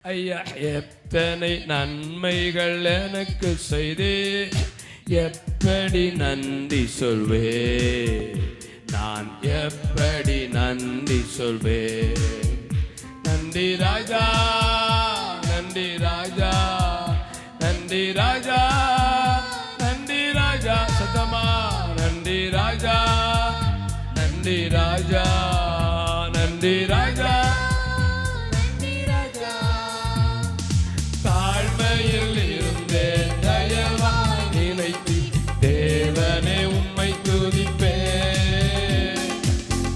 ஐயா, எத்தனை நன்மைகள் எனக்கு செய்தே, எப்படி நன்றி சொல்வே, நான் எப்படி நன்றி சொல்வே. நன்றி ராஜா, நன்றி ராஜா, நன்றி ராஜா, நன்றி ராஜா, சத்தமா நன்றி ராஜா, நன்றி ராஜா, நன்றி ராஜா. தாழ்மையில் இருந்தே தயவாய் நினைத்து தேவனே உம்மை துதிப்பேன்.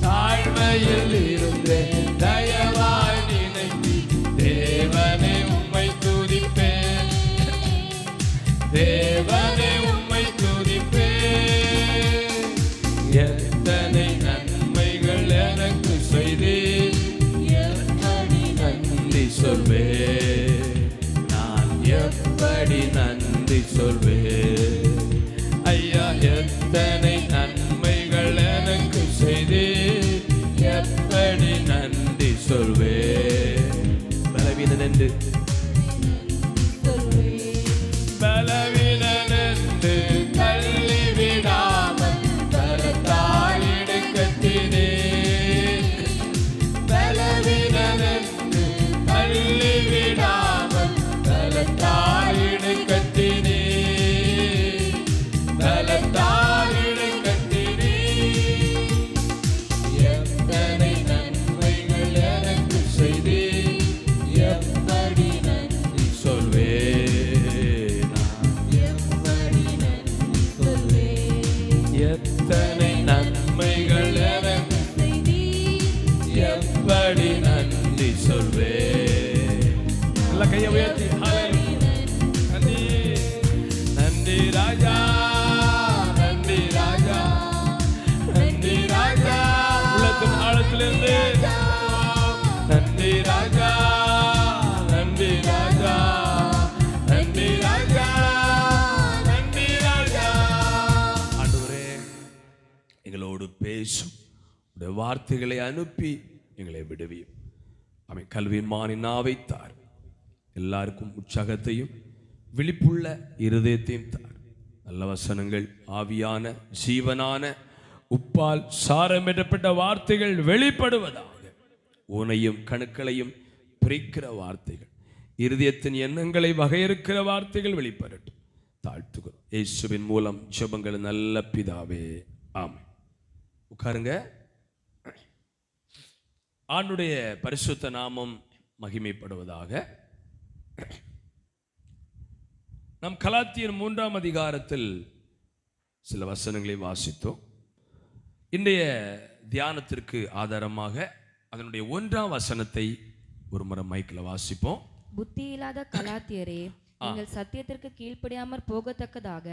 தாழ்மையில் இருந்தே தயவாய் நினைத்து தேவனே உம்மை துதிப்பேன். தேவனே உம்மை துதிப்பேன். எத்தனை நன்மைகள் எனக்கு செய்தீர், எப்படி நன்றி சொல்வேன், எப்படி நன்றி சொல்வே. ஐயா, எத்தனை நன்மைகள் எனக்கு செய்தே, எப்படி நன்றி சொல்வே. பலவீனன் என்று பலவீனன் என்று தள்ளிவிடாமல் கரத்தால் எடுக்கத்தினே. பலவீனன் என்று தள்ளிவிடாமல் பலத்தாயிடு கட்டினே, பலத்தாயிடு கட்டினே. எத்தனை நன்மைகள் எனக்கு செய்தே, எப்படி நன்றி சொல்வே, எப்படி நன்றி சொல்வே. எத்தனை நன்மைகள் எனக்கு செய்தே, எப்படி நன்றி சொல்வே. நல்ல கையை உயர்த்தி ராஜா, நன்றி ராஜா, நன்றி ராஜா. உள்ளத்தின் ஆழத்திலிருந்து நன்றி ராஜா, நன்றி ராஜா, நன்றி ராஜா, நன்றி ராஜா. ஆண்டவரே, எங்களோடு பேசும் உடைய வார்த்தைகளை அனுப்பி எங்களை விடுவியும். அவன் கல்வியின் மானின் நாவை தார். எல்லாருக்கும் உற்சாகத்தையும் விழிப்புள்ள இருதயத்தையும் தார். நல்ல வசனங்கள், ஆவியான ஜீவனான உப்பால் சாரமிடப்பட்ட வார்த்தைகள் வெளிப்படுவதாக. ஊனையும் கணுக்களையும் பிரிக்கிற வார்த்தைகள், இருதயத்தின் எண்ணங்களை வகையிருக்கிற வார்த்தைகள் வெளிப்படட்டும். தாழ்த்துகிறோம் இயேசுவின் மூலம் ஜெபங்கள் நல்ல பிதாவே, ஆமென். உட்காருங்க. ஆண்டுடைய பரிசுத்த நாமம் மகிமைப்படுவதாக. நம் கலாத்தியர் 3ஆம் அதிகாரத்தில் சில வசனங்களை வாசித்தோம். இன்றைய தியானத்திற்கு ஆதாரமாக அதனுடைய 1ஆம் வசனத்தை ஒரு முறை மைக்கில் வாசிப்போம். புத்தி இல்லாத கலாத்தியரே, நீங்கள் சத்தியத்திற்கு கீழ்ப்படியாமற் போகத்தக்கதாக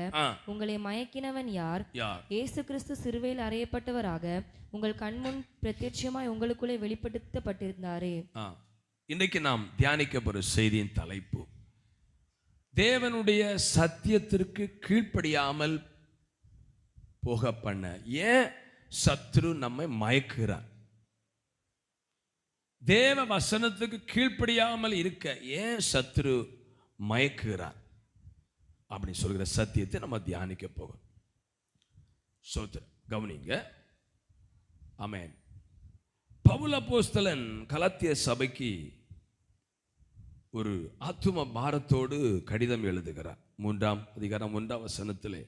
உங்களை மயக்கினவன் யார்? இயேசு கிறிஸ்து சிலுவையில் அறையப்பட்டவராக உங்கள் கண்முன் பிரத்யட்சமாய் உங்களுக்குள்ளே வெளிப்படுத்தப்பட்டிருந்தாரே. இன்றைக்கு நாம் தியானிக்க போகிற செய்தியின் தலைப்பு, தேவனுடைய சத்தியத்திற்கு கீழ்ப்படியாமல் போக பண்ண ஏன் சத்ரு நம்மை மயக்குகிறார். தேவ வசனத்துக்கு கீழ்ப்படியாமல் இருக்க ஏன் சத்ரு மயக்குகிறார் அப்படி சொல்கிற சத்தியத்தை நம்ம தியானிக்க போகிறோம். கவனிங்க. ஆமென். பவுல் அப்போஸ்தலன் கலாத்திய சபைக்கு ஒரு ஆத்தும பாரத்தோடு கடிதம் எழுதுகிறார். 3ஆம் அதிகாரம் 1ஆம் வசனத்திலே,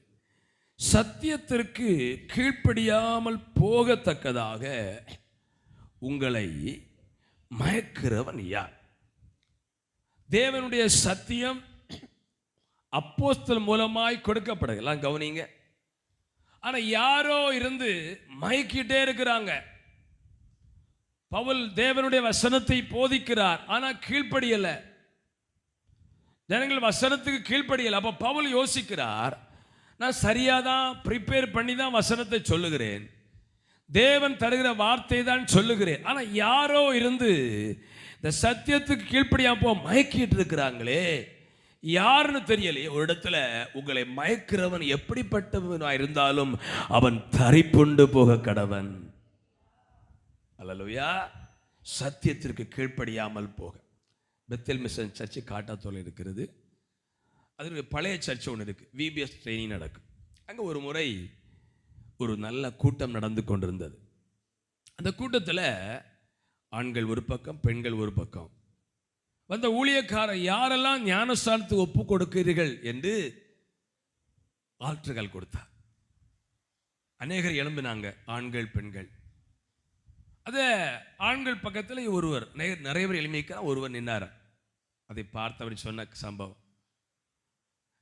சத்தியத்திற்கு கீழ்ப்படியாமல் போகத்தக்கதாக உங்களை மயக்கிறவன் யார்? தேவனுடைய சத்தியம் அப்போஸ்தலன் மூலமாய் கொடுக்கப்படுகலாம். கவனிங்க. ஆனா யாரோ இருந்து மயக்கிட்டே இருக்கிறாங்க. பவுல் தேவனுடைய வசனத்தை போதிக்கிறார், ஆனா கீழ்ப்படியல. ஜனங்கள் வசனத்துக்கு கீழ்ப்படியல. அப்ப பவுல் யோசிக்கிறார், நான் சரியாதான் ப்ரிப்பேர் பண்ணி தான் வசனத்தை சொல்லுகிறேன், தேவன் தருகிற வார்த்தை தான் சொல்லுகிறேன், ஆனா யாரோ இருந்து இந்த சத்தியத்துக்கு கீழ்ப்படியாம மயக்கிட்டு இருக்கிறாங்களே, யாருன்னு தெரியலையே. ஒரு இடத்துல உங்களை மயக்கிறவன் எப்படிப்பட்டவனா இருந்தாலும் அவன் தரிப்புண்டு போக கடவன். அல்லேலூயா. சத்தியத்திற்கு கீழ்ப்படியாமல் போக. பெத்தேல் மிஷன் சர்ச்சு காட்டாத்தோல இருக்கிறது. அது பழைய சர்ச் ஒன்று இருக்குது, விபிஎஸ் ட்ரைனிங் நடக்கும். அங்கே ஒரு முறை ஒரு நல்ல கூட்டம் நடந்து கொண்டிருந்தது. அந்த கூட்டத்தில் ஆண்கள் ஒரு பக்கம், பெண்கள் ஒரு பக்கம். வந்த ஊழியக்காரர் யாரெல்லாம் ஞானஸ்தானத்துக்கு ஒப்பு கொடுக்கிறீர்கள் என்று ஆல்டர்கள் கொடுத்தார். அநேகர் எழும்பினாங்க, ஆண்கள் பெண்கள். அதே ஆண்கள் பக்கத்தில் ஒருவர், நிறைய பேர் எழுமிக்கிறார், ஒருவர் நின்னார். அதை பார்த்தவர் சொன்ன சம்பவம்.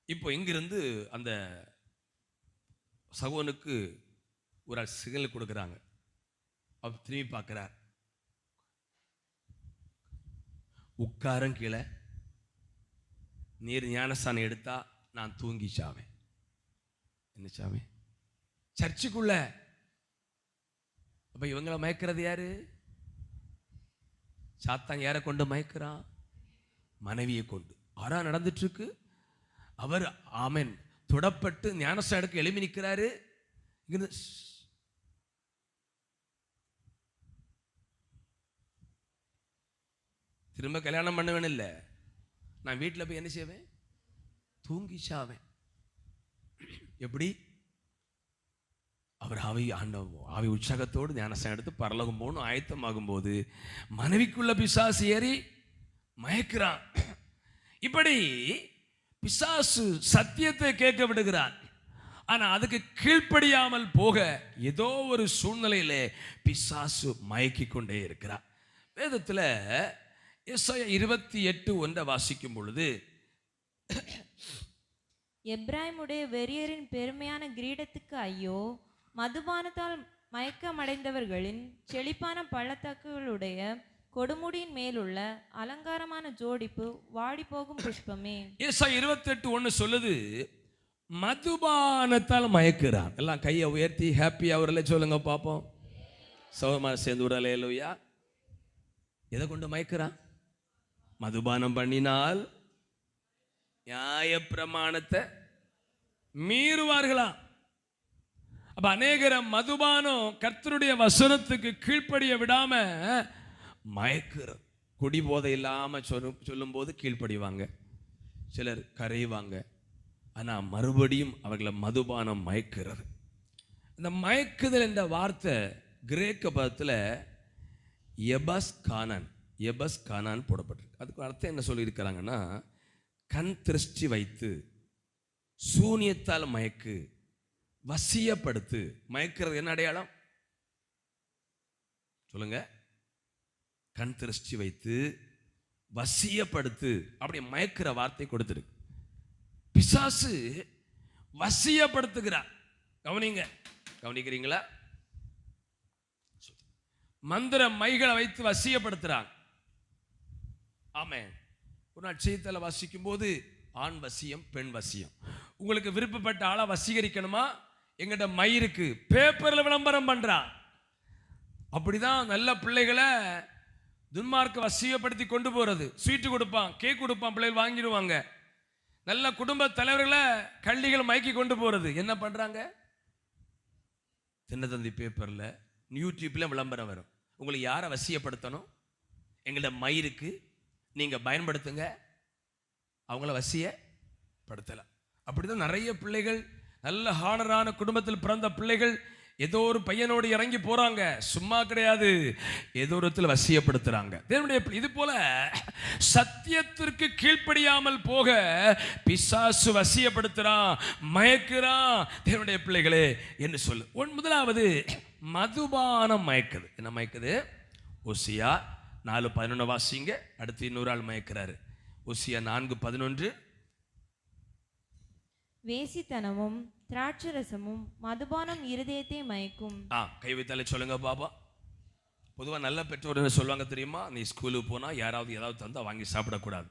இப்போ இங்கிருந்து அந்த சகோனுக்கு ஒரு சிக்னல் கொடுக்குறாங்க. அவர் திரும்பி பார்க்கிறார், உட்காரம் கீழே, நீர் ஞானஸ்தானம் எடுத்தா நான் தூங்கி சாவேன். என்ன சாவேன்? சர்ச்சுக்குள்ள. அப்ப இவங்களை மயக்கிறது யாரு? சாத்தான் யாரை கொண்டு மயக்கிறான்? மனைவியை கொண்டு. ஆறா நடந்துட்டு இருக்கு. அவர் ஆமென் தொடப்பட்டு ஞானஸ்தானம் எடுக்க எழுப்பி நிற்கிறாரு. திரும்ப கல்யாணம் பண்ணுவேன் இல்லை, நான் வீட்டில் போய் என்ன செய்வேன்? தூங்கி சாவேன். எப்படி? அவர் ஆவி உற்சாகத்தோடு ஞானஸ்தானம் எடுத்து பரலோகம் போகணும் ஆயத்தமாகும் போது மனைவிக்குள்ள பிசாசு ஏறி மயக்கிறான். இப்படி பிசாசு சத்தியத்தை கேட்க விடுகிறான். ஆனா அதுக்கு கீழ்ப்படியாமல் போக ஏதோ ஒரு சூழ்நிலையிலே பிசாசு மயக்கி கொண்டே இருக்கிறான். வேதத்தில் எசாயா 28:1 வாசிக்கும் பொழுது, எப்ராயிமுடைய வெறியரின் பெருமையான கிரீடத்துக்கு ஐயோ, மதுபானத்தால் மயக்கமடைந்தவர்களின் செழிப்பான பள்ளத்தாக்குகளுடைய கொடுமுடியின் மேலுள்ள அலங்காரமான ஜோடிப்பு வாடி போகும் புஷ்பமே. எசாயா 28:1 சொல்லுது, மதுபானத்தால் மயக்கிறான். எல்லாம் கையை உயர்த்தி ஹாப்பி அவர்ல சொல்லுங்க பார்ப்போம். சௌமா சேர்ந்து விடலையா? எதை கொண்டு மயக்கிறான்? மதுபானம் பண்ணினால் நியாய பிரமாணத்தை மீறுவார்களா? அப்ப அநேகர மதுபானம் கர்த்தருடைய வசனத்துக்கு கீழ்ப்படிய விடாம மயக்கிறது. குடி போதை இல்லாம சொல்லும் போது கீழ்ப்படிவாங்க, சிலர் கரைவாங்க. ஆனா மறுபடியும் அவர்களை மதுபானம் மயக்கிறது. இந்த மயக்குதல் என்ற வார்த்தை கிரேக்க பதத்தில் எபஸ் கானான் போடப்பட்டிருக்கு. அதுக்கு அர்த்தம் என்ன சொல்லியிருக்கிறாங்கன்னா, கண் திருஷ்டி வைத்து, சூனியத்தால் மயக்கு, வசியப்படுத்து. மயக்கிறது என்ன அடையாளம் சொல்லுங்க? கண் திருஷ்டி வைத்து, வசியப்படுத்து. அப்படி மயக்கிற வார்த்தை கொடுத்திருக்கு. பிசாசு வசியப்படுத்துகிறார். கவனிக்கிறீங்களா? மந்திர மைகளை வைத்து வசியப்படுத்துறாங்க. ஆமென். ஒரு நாள் செய்தித்தாளை வாசிக்கும் போது ஆண் வசியம், பெண் வசியம். உங்களுக்கு விருப்பப்பட்ட ஆளை வசீகரிக்கணுமா? எங்கிட்ட மயிருக்கு பேப்பர்ல விளம்பரம் பண்றான். அப்படிதான் நல்ல பிள்ளைகளை துன்மார்க்க வசியப்படுத்தி கொண்டு போறது. ஸ்வீட்டு கொடுப்பான், கேக் கொடுப்பான், பிள்ளைகள் வாங்கிடுவாங்க. நல்ல குடும்ப தலைவர்களை கள்ளிகள் மயக்கி கொண்டு போறது. என்ன பண்றாங்க? தினத்தந்தி பேப்பர்ல, யூடியூப்ல விளம்பரம் வரும். உங்களுக்கு யாரை வசியப்படுத்தணும்? எங்கள்ட மயிருக்கு நீங்க பயன்படுத்துங்க, அவங்கள வசியப்படுத்தலாம். அப்படிதான் நிறைய பிள்ளைகள், நல்ல ஹானரான குடும்பத்தில் பிறந்த பிள்ளைகள் ஏதோ ஒரு பையனோடு இறங்கி போறாங்க. சும்மா கிடையாது, ஏதோ ஒரு இடத்துல வசியப்படுத்துறாங்க. இது போல சத்தியத்திற்கு கீழ்ப்படியாமல் போக பிசாசு வசியப்படுத்துறான், மயக்குறான் தேவனுடைய பிள்ளைகளே என்று சொல்லு. முதலாவது மதுபானம் மயக்குது. என்ன மயக்குது? ஓசியா 4:11 வாசிங்க. அடுத்து இன்னொரு ஆள் மயக்கிறாரு. ஓசியா 4:11. வேசித்தனமும் திராட்சரசமும் மதுபானம் இருதயத்தை மயக்கும். கை வைத்தாலே சொல்லுங்க பாபா. பொதுவாக நல்ல பெற்றோர் என்ன சொல்லுவாங்க தெரியுமா? நீ ஸ்கூலுக்கு போனால் யாராவது ஏதாவது தந்தா வாங்கி சாப்பிடக்கூடாது.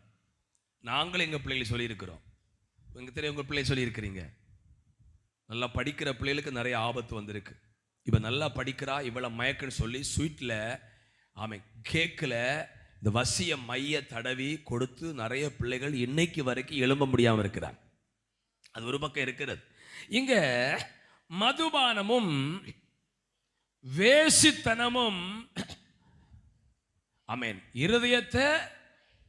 நாங்களும் எங்கள் பிள்ளைகளை சொல்லியிருக்கிறோம். எங்கள் தெரியும், உங்கள் பிள்ளை சொல்லியிருக்கிறீங்க. நல்லா படிக்கிற பிள்ளைகளுக்கு நிறைய ஆபத்து வந்திருக்கு. இப்போ நல்லா படிக்கிறா, இவ்வளோ மயக்குன்னு சொல்லி ஸ்வீட்டில், கேக்கில் இந்த வசிய மைய தடவி கொடுத்து நிறைய பிள்ளைகள் இன்னைக்கு வரைக்கும் எழும்ப முடியாமல் இருக்கிறாங்க. அது ஒரு பக்கம் இருக்கிறது. இங்க மதுபானமும் வேசித்தனமும் இருதயத்தை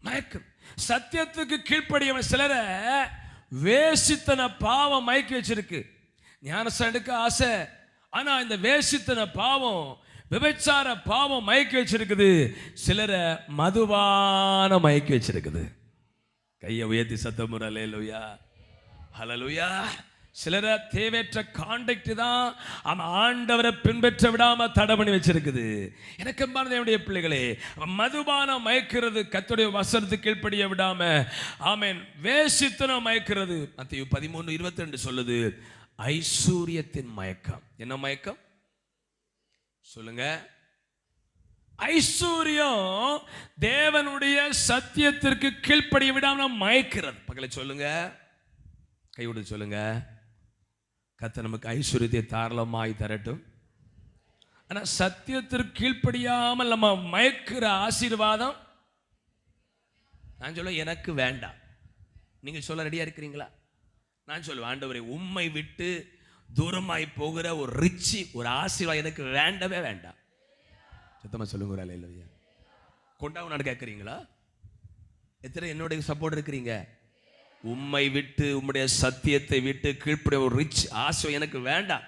மயக்கம். சத்தியத்துக்கு கீழ்ப்படியவன் சிலரை வேசித்தன பாவம் மயக்கி வச்சிருக்கு. ஞானஸ்நானம் எடுக்க ஆசை, ஆனா இந்த வேசித்தன பாவம், விபச்சார பாவம் மயக்கி வச்சிருக்குது. சிலரை மதுபான மயக்கி வச்சிருக்குது. கையை உயர்த்தி சத்தம் அல்லேலூயா, ஹல்லேலூயா. சிலரை தேவையற்ற காண்டக்ட் தான் அவன் ஆண்டவரை பின்பற்ற விடாம தடை பண்ணி வச்சிருக்குது. எனக்கு என்னுடைய பிள்ளைகளே, மதுபானம் மயக்கிறது, கர்த்தருடைய வசனத்துக்கு கீழ்ப்படிய விடாம. ஆமென். வேசித்தனம் மயக்கிறது. மத்தேயு 13:22 சொல்லுது, ஐஸ்வரியத்தின் மயக்கம். என்ன மயக்கம் சொல்லுங்க? ஐஸ்வர்யம் தேவனுடைய சத்தியத்திற்கு கீழ்ப்படிய விடாம மயக்கிறது. பக்கத்துல சொல்லுங்க, கைவிடு சொல்லுங்க. கர்த்தர் நமக்கு ஐஸ்வர்யத்தை தாராளமாய் தரட்டும். ஆனா சத்தியத்திற்கு கீழ்ப்படியாமல் நம்ம மயக்கிற ஆசீர்வாதம் நான் சொல்ல எனக்கு வேண்டாம். நீங்க சொல்ல ரெடியா இருக்கிறீங்களா? நான் சொல்லுவேன், ஆண்டவரே உம்மை விட்டு தூரமாய் போகிற ஒரு ரிச்சி, ஒரு ஆசீர்வாதம் எனக்கு வேண்டவே வேண்டாம். சத்தமா சொல்லுங்க ஒரு அல்லேலூயா. கொண்டாவும் கேட்குறீங்களா? எத்தனை என்னுடைய சப்போர்ட் இருக்கிறீங்க? உம்மை விட்டு, உம்முடைய சத்தியத்தை விட்டு கீழ்ப்படிய ஒரு ரிச் ஆசை எனக்கு வேண்டாம்.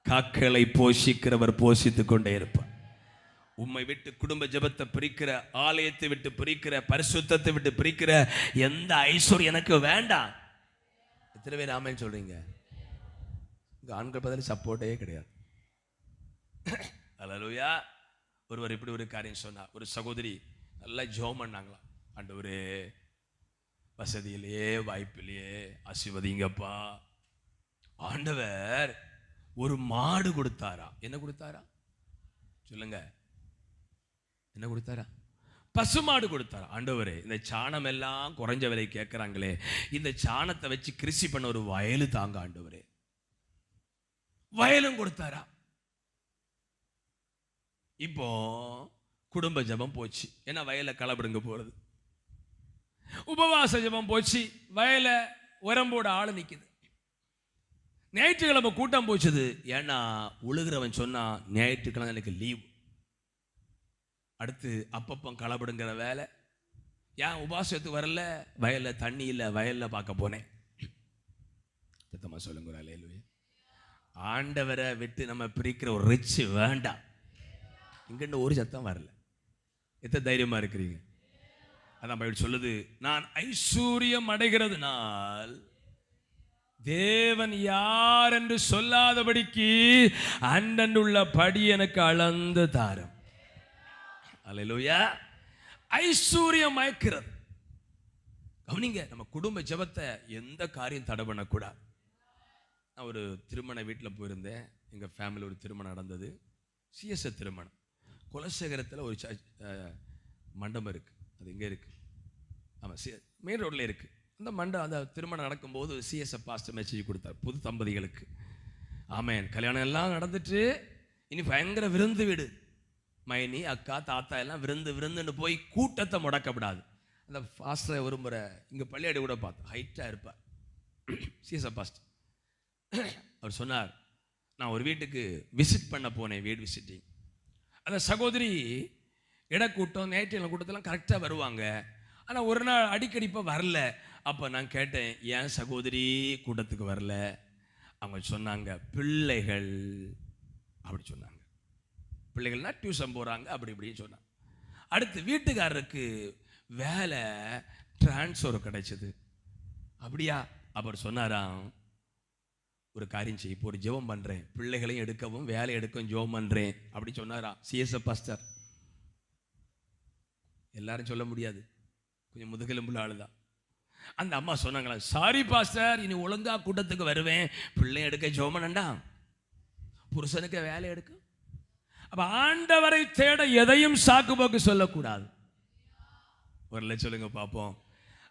காக்களை போஷிக்கிறவர் போஷித்துக் கொண்டே இருப்பார். உம்மை விட்டு குடும்ப ஜெபத்தை பிரிக்கிற, ஆலயத்தை விட்டு பிரிக்கிற, பரிசுத்தத்தை விட்டு பிரிக்கிற எந்த ஐஸ்வர்யம் எனக்கு வேண்டாம். எத்தனை பேர் ஆமென் சொல்றீங்க? ஆண்கள் பதில் சப்போர்ட்டே கிடையாது. அல்லேலூயா. ஒருவர் இப்படி ஒரு காரியம் சொன்னார். ஒரு சகோதரி நல்லா ஜெபம் பண்ணாங்களாம், ஆண்டவரே வசதியிலேயே வாய்ப்பிலேயே ஆசீர்வதிங்கப்பா. ஆண்டவர் ஒரு மாடு கொடுத்தாரா? என்ன கொடுத்தாரா சொல்லுங்க? என்ன கொடுத்தாரா? பசுமாடு கொடுத்தாரா? ஆண்டவரே இந்த சாணம் எல்லாம் குறைஞ்ச விலை கேட்கிறாங்களே, இந்த சாணத்தை வச்சு கிருஷி பண்ண ஒரு வயலு தாங்க ஆண்டவரே. வயலும் கொடுத்தாரா? இப்போ குடும்ப ஜெபம் போச்சு, ஏன்னா வயல களபிடுங்க போறது. உபவாச ஜெபம் போச்சு, வயல உரம்போட ஆளு நிக்குது. ஞாயிற்றுக்கிழமை கூட்டம் போச்சுது, ஏன்னா உழுகிறவன் சொன்னா ஞாயிற்றுக்கிழமை எனக்கு லீவ். அடுத்து அப்பப்பம் களபிடுங்கிற வேலை. ஏன் உபவாசத்துக்கு வரல? வயல்ல தண்ணி இல்லை, வயல்ல பார்க்க போனேன். சத்தமா சொல்லுங்க அல்லேலூயா. ஆண்டவரை விட்டு நம்ம பிரிக்கிற ஒரு ரிச் வேண்டாம். இங்கிட்ட ஒரு சத்தம் வரல. எத்தனை தைரியமா இருக்கிறீங்க? அதான் பைபிள் சொல்லுது, நான் ஐஸ்வர்யம் அடைகிறதுனால் தேவன் யார் என்று சொல்லாதபடிக்கு அண்டனுள்ள படி எனக்கு அளந்து தாரும். அல்லேலூயா. ஐஸ்வர்யம் மயக்கிறது. கவனிங்க, நம்ம குடும்ப ஜெபத்தை எந்த காரியம் தடை பண்ணக்கூடாது. நான் ஒரு திருமண வீட்டில் போயிருந்தேன். எங்கள் ஃபேமிலி ஒரு திருமணம் நடந்தது. சிஎஸ்ஐ திருமணம். குலசேகரத்தில் ஒரு மண்டபம் இருக்குது. அது எங்கே இருக்குது? ஆமாம், மெயின் ரோட்டில் இருக்குது. அந்த திருமணம் நடக்கும்போது சிஎஸ்ஐ பாஸ்டர் மெசேஜ் கொடுத்தார் புது தம்பதிகளுக்கு. ஆமேன். கல்யாணம் எல்லாம் நடந்துட்டு இனி பயங்கர விருந்து வீடு. மைனி, அக்கா, தாத்தா எல்லாம் விருந்துன்னு போய் கூட்டத்தை முடக்கப்படாது. அந்த பாஸ்டரை ஒரு முறை இங்கே பள்ளியாடி கூட பார்த்தேன். ஹைட்டாக இருப்பார் சிஎஸ்ஐ பாஸ்டர். அவர் சொன்னார், நான் ஒரு வீட்டுக்கு விசிட் பண்ண போனேன், வீடு விசிட்டிங். அந்த சகோதரி இடக்கூட்டம், ஞாயிற்றுக்கிழமை கூட்டத்தெல்லாம் கரெக்டாக வருவாங்க. ஆனால் ஒரு நாள் அடிக்கடி இப்போ வரல. அப்போ நான் கேட்டேன், ஏன் சகோதரி கூட்டத்துக்கு வரல? அவங்க சொன்னாங்க, பிள்ளைகள். அப்படி சொன்னாங்க. பிள்ளைகள்னா டியூஷன் போகிறாங்க, அப்படி இப்படின்னு சொன்னாங்க. அடுத்து வீட்டுக்காரருக்கு வேலை டிரான்ஸ்ஃபர் கிடைச்சது. அப்படியா? அவர் சொன்னாராம், ஒரு காரியம் செய்ய, இப்போ ஒரு ஜெபம் பண்ணுறேன், பிள்ளைகளையும் எடுக்கவும் வேலை எடுக்கவும் ஜெபம் பண்ணுறேன் அப்படி சொன்னாராம் சிஎஸ்ஐ பாஸ்டர். எல்லாரும் சொல்ல முடியாது, கொஞ்சம் முதுகெலும்புள்ள ஆளுதான். அந்த அம்மா சொன்னாங்களா, சாரி பாஸ்டர், இனி ஒழுங்கா கூட்டத்துக்கு வருவேன், பிள்ளை எடுக்க ஜெபம் பண்ணண்டா, புருஷனுக்கு வேலை எடுக்க. அப்ப ஆண்டவரை தேட எதையும் சாக்கு போக்கு சொல்லக்கூடாது. ஒரு சொல்லுங்க பார்ப்போம்.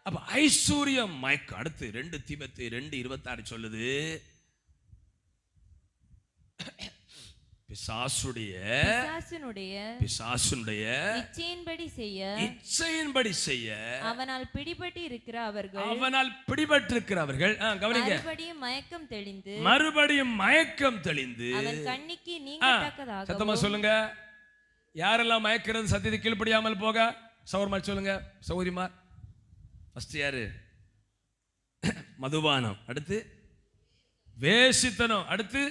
அப்ப ஐஸ்வர்யம் மயக்கம். அடுத்து 2 தீமோத்தேயு 2:26 சொல்லுது, பிசாசுடைய இச்சையின்படி செய்ய அவனால் பிடிபட்டிருக்கிறவர்கள் கவனிங்க, மறுபடியும் மயக்கம் தெளிந்து சத்தமா சொல்லுங்க, யாரெல்லாம் மயக்கிறது சத்தியத்தை கீழ்ப்படியாமல் போக? சௌரியமார் சொல்லுங்க. சௌரியமார் ஃபர்ஸ்ட் யாரு? மதுபானம், அடுத்து வேசித்தனம், அடுத்து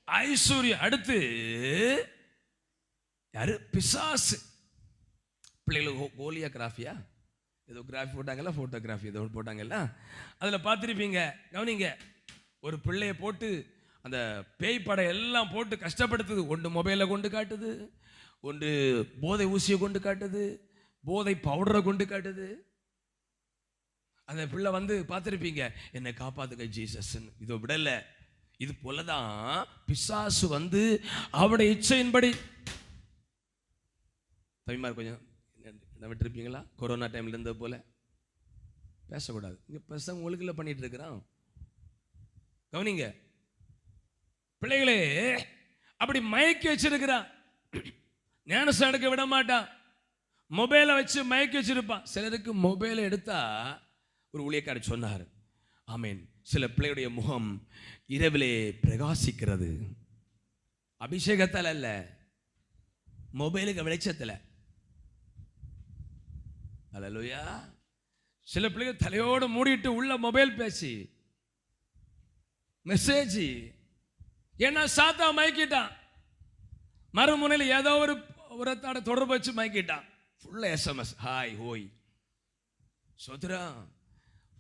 ஐஸ்வர்யம், அடுத்து யாரு? பிசாசு. பிள்ளைகளுக்கு கோலியா கிராஃபியா ஏதோ கிராஃபி போட்டாங்கல்ல, ஃபோட்டோகிராஃபி ஏதோ போட்டாங்கல்ல, அதில் பார்த்துருப்பீங்க. கவனிங்க, ஒரு பிள்ளையை போட்டு அந்த பேய் படம் எல்லாம் போட்டு கஷ்டப்படுத்துது. ஒன்று மொபைலில் கொண்டு காட்டுது, ஒன்று போதை ஊசியை கொண்டு காட்டுது, போதை பவுடரை கொண்டு காட்டுது. அந்த பிள்ளை வந்து பார்த்துருப்பீங்க, என்னை காப்பாத்துக்க ஜீசஸ்ன்னு. இதை விடல, இது போலதான் பிசாசு வந்து அவருடைய இச்சையின்படி. தவிமார் கொஞ்சம் என்ன விட்டுருப்பீங்களா? கொரோனா டைம்ல இருந்தது போல பேசக்கூடாது. இங்க பசங்க ஒழுங்குல பண்ணிட்டு இருக்கிறான். கவனிங்க பிள்ளைகளே, அப்படி மயக்கி வச்சிருக்கிறான். ஞானஸ்நானம் எடுக்க விட மாட்டான். மொபைலை வச்சு மயக்கி வச்சிருப்பான். சிலருக்கு மொபைலை எடுத்தா, ஒரு ஊழியக்காரர் சொன்னார், ஆமேன், சில பிள்ளையுடைய முகம் இரவிலே பிரகாசிக்கிறது. அபிஷேகத்தால் அல்ல, மொபைலுக்கு வெளிச்சத்தில். அல்லேலூயா. சில பிள்ளைகள் தலையோடு மூடிட்டு உள்ள மொபைல் பேசி மெசேஜ். ஏன்னா சாத்தா மயக்கிட்டான். மறுமுனையில் ஏதோ ஒரு தொடர்பு வச்சு மயக்கிட்டான். ஃபுல்லா SMS, ஹாய் ஹோய். சோத்ரா,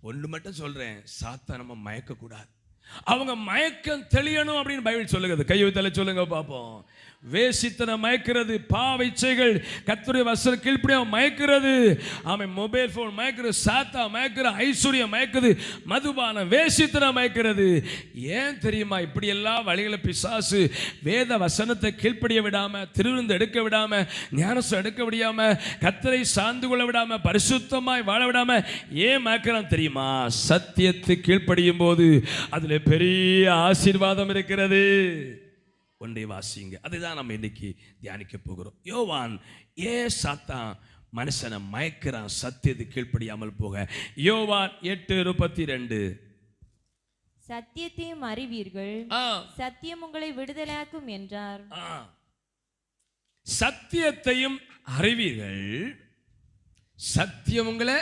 ஒன்று மட்டும் சொல்றேன், சாத்தா நம்ம மயக்க கூடாது. அவங்க மயக்கம் தெளியணும் அப்படின்னு பைபிள் சொல்லுகிறது. கையை தலை சொல்லுங்க பார்ப்போம். வேசித்தனை மயக்கிறது, பாவைச்சைகள் கர்த்தருடைய வசனம் கீழ்ப்படியாம மயக்கிறது. அவன் மொபைல் போன் மயக்கிறது, சாத்தா மயக்கிற, ஐஸ்வர்யம் மயக்குது, மதுபானம் வேசித்தனை மயக்கிறது. ஏன் தெரியுமா? இப்படி எல்லா வழிகளை பிசாசு வேத வசனத்தை கீழ்ப்படிய விடாம, திருவிருந்து எடுக்க விடாம, ஞானசம் எடுக்க விடாம, கர்த்தரை சார்ந்து கொள்ள விடாம, பரிசுத்தமாய் வாழ விடாம ஏன் மயக்கிறான் தெரியுமா? சத்தியத்தை கீழ்ப்படியும் போது அதுல பெரிய ஆசீர்வாதம் இருக்கிறது. ஒன்றை வாசிங்க, அதுதான் நம்ம இன்னைக்கு தியானிக்க போகிறோம். யோவான், ஏன் சாத்தான் மனுஷனை மயக்கிறான் சத்தியத்தை கீழ்ப்படியாமல் போக? யோவான் 8:32, சத்தியத்தையும் அறிவீர்கள், சத்தியம் உங்களை விடுதலையாக்கும் என்றார். சத்தியத்தையும் அறிவீர்கள், சத்தியம் உங்களை,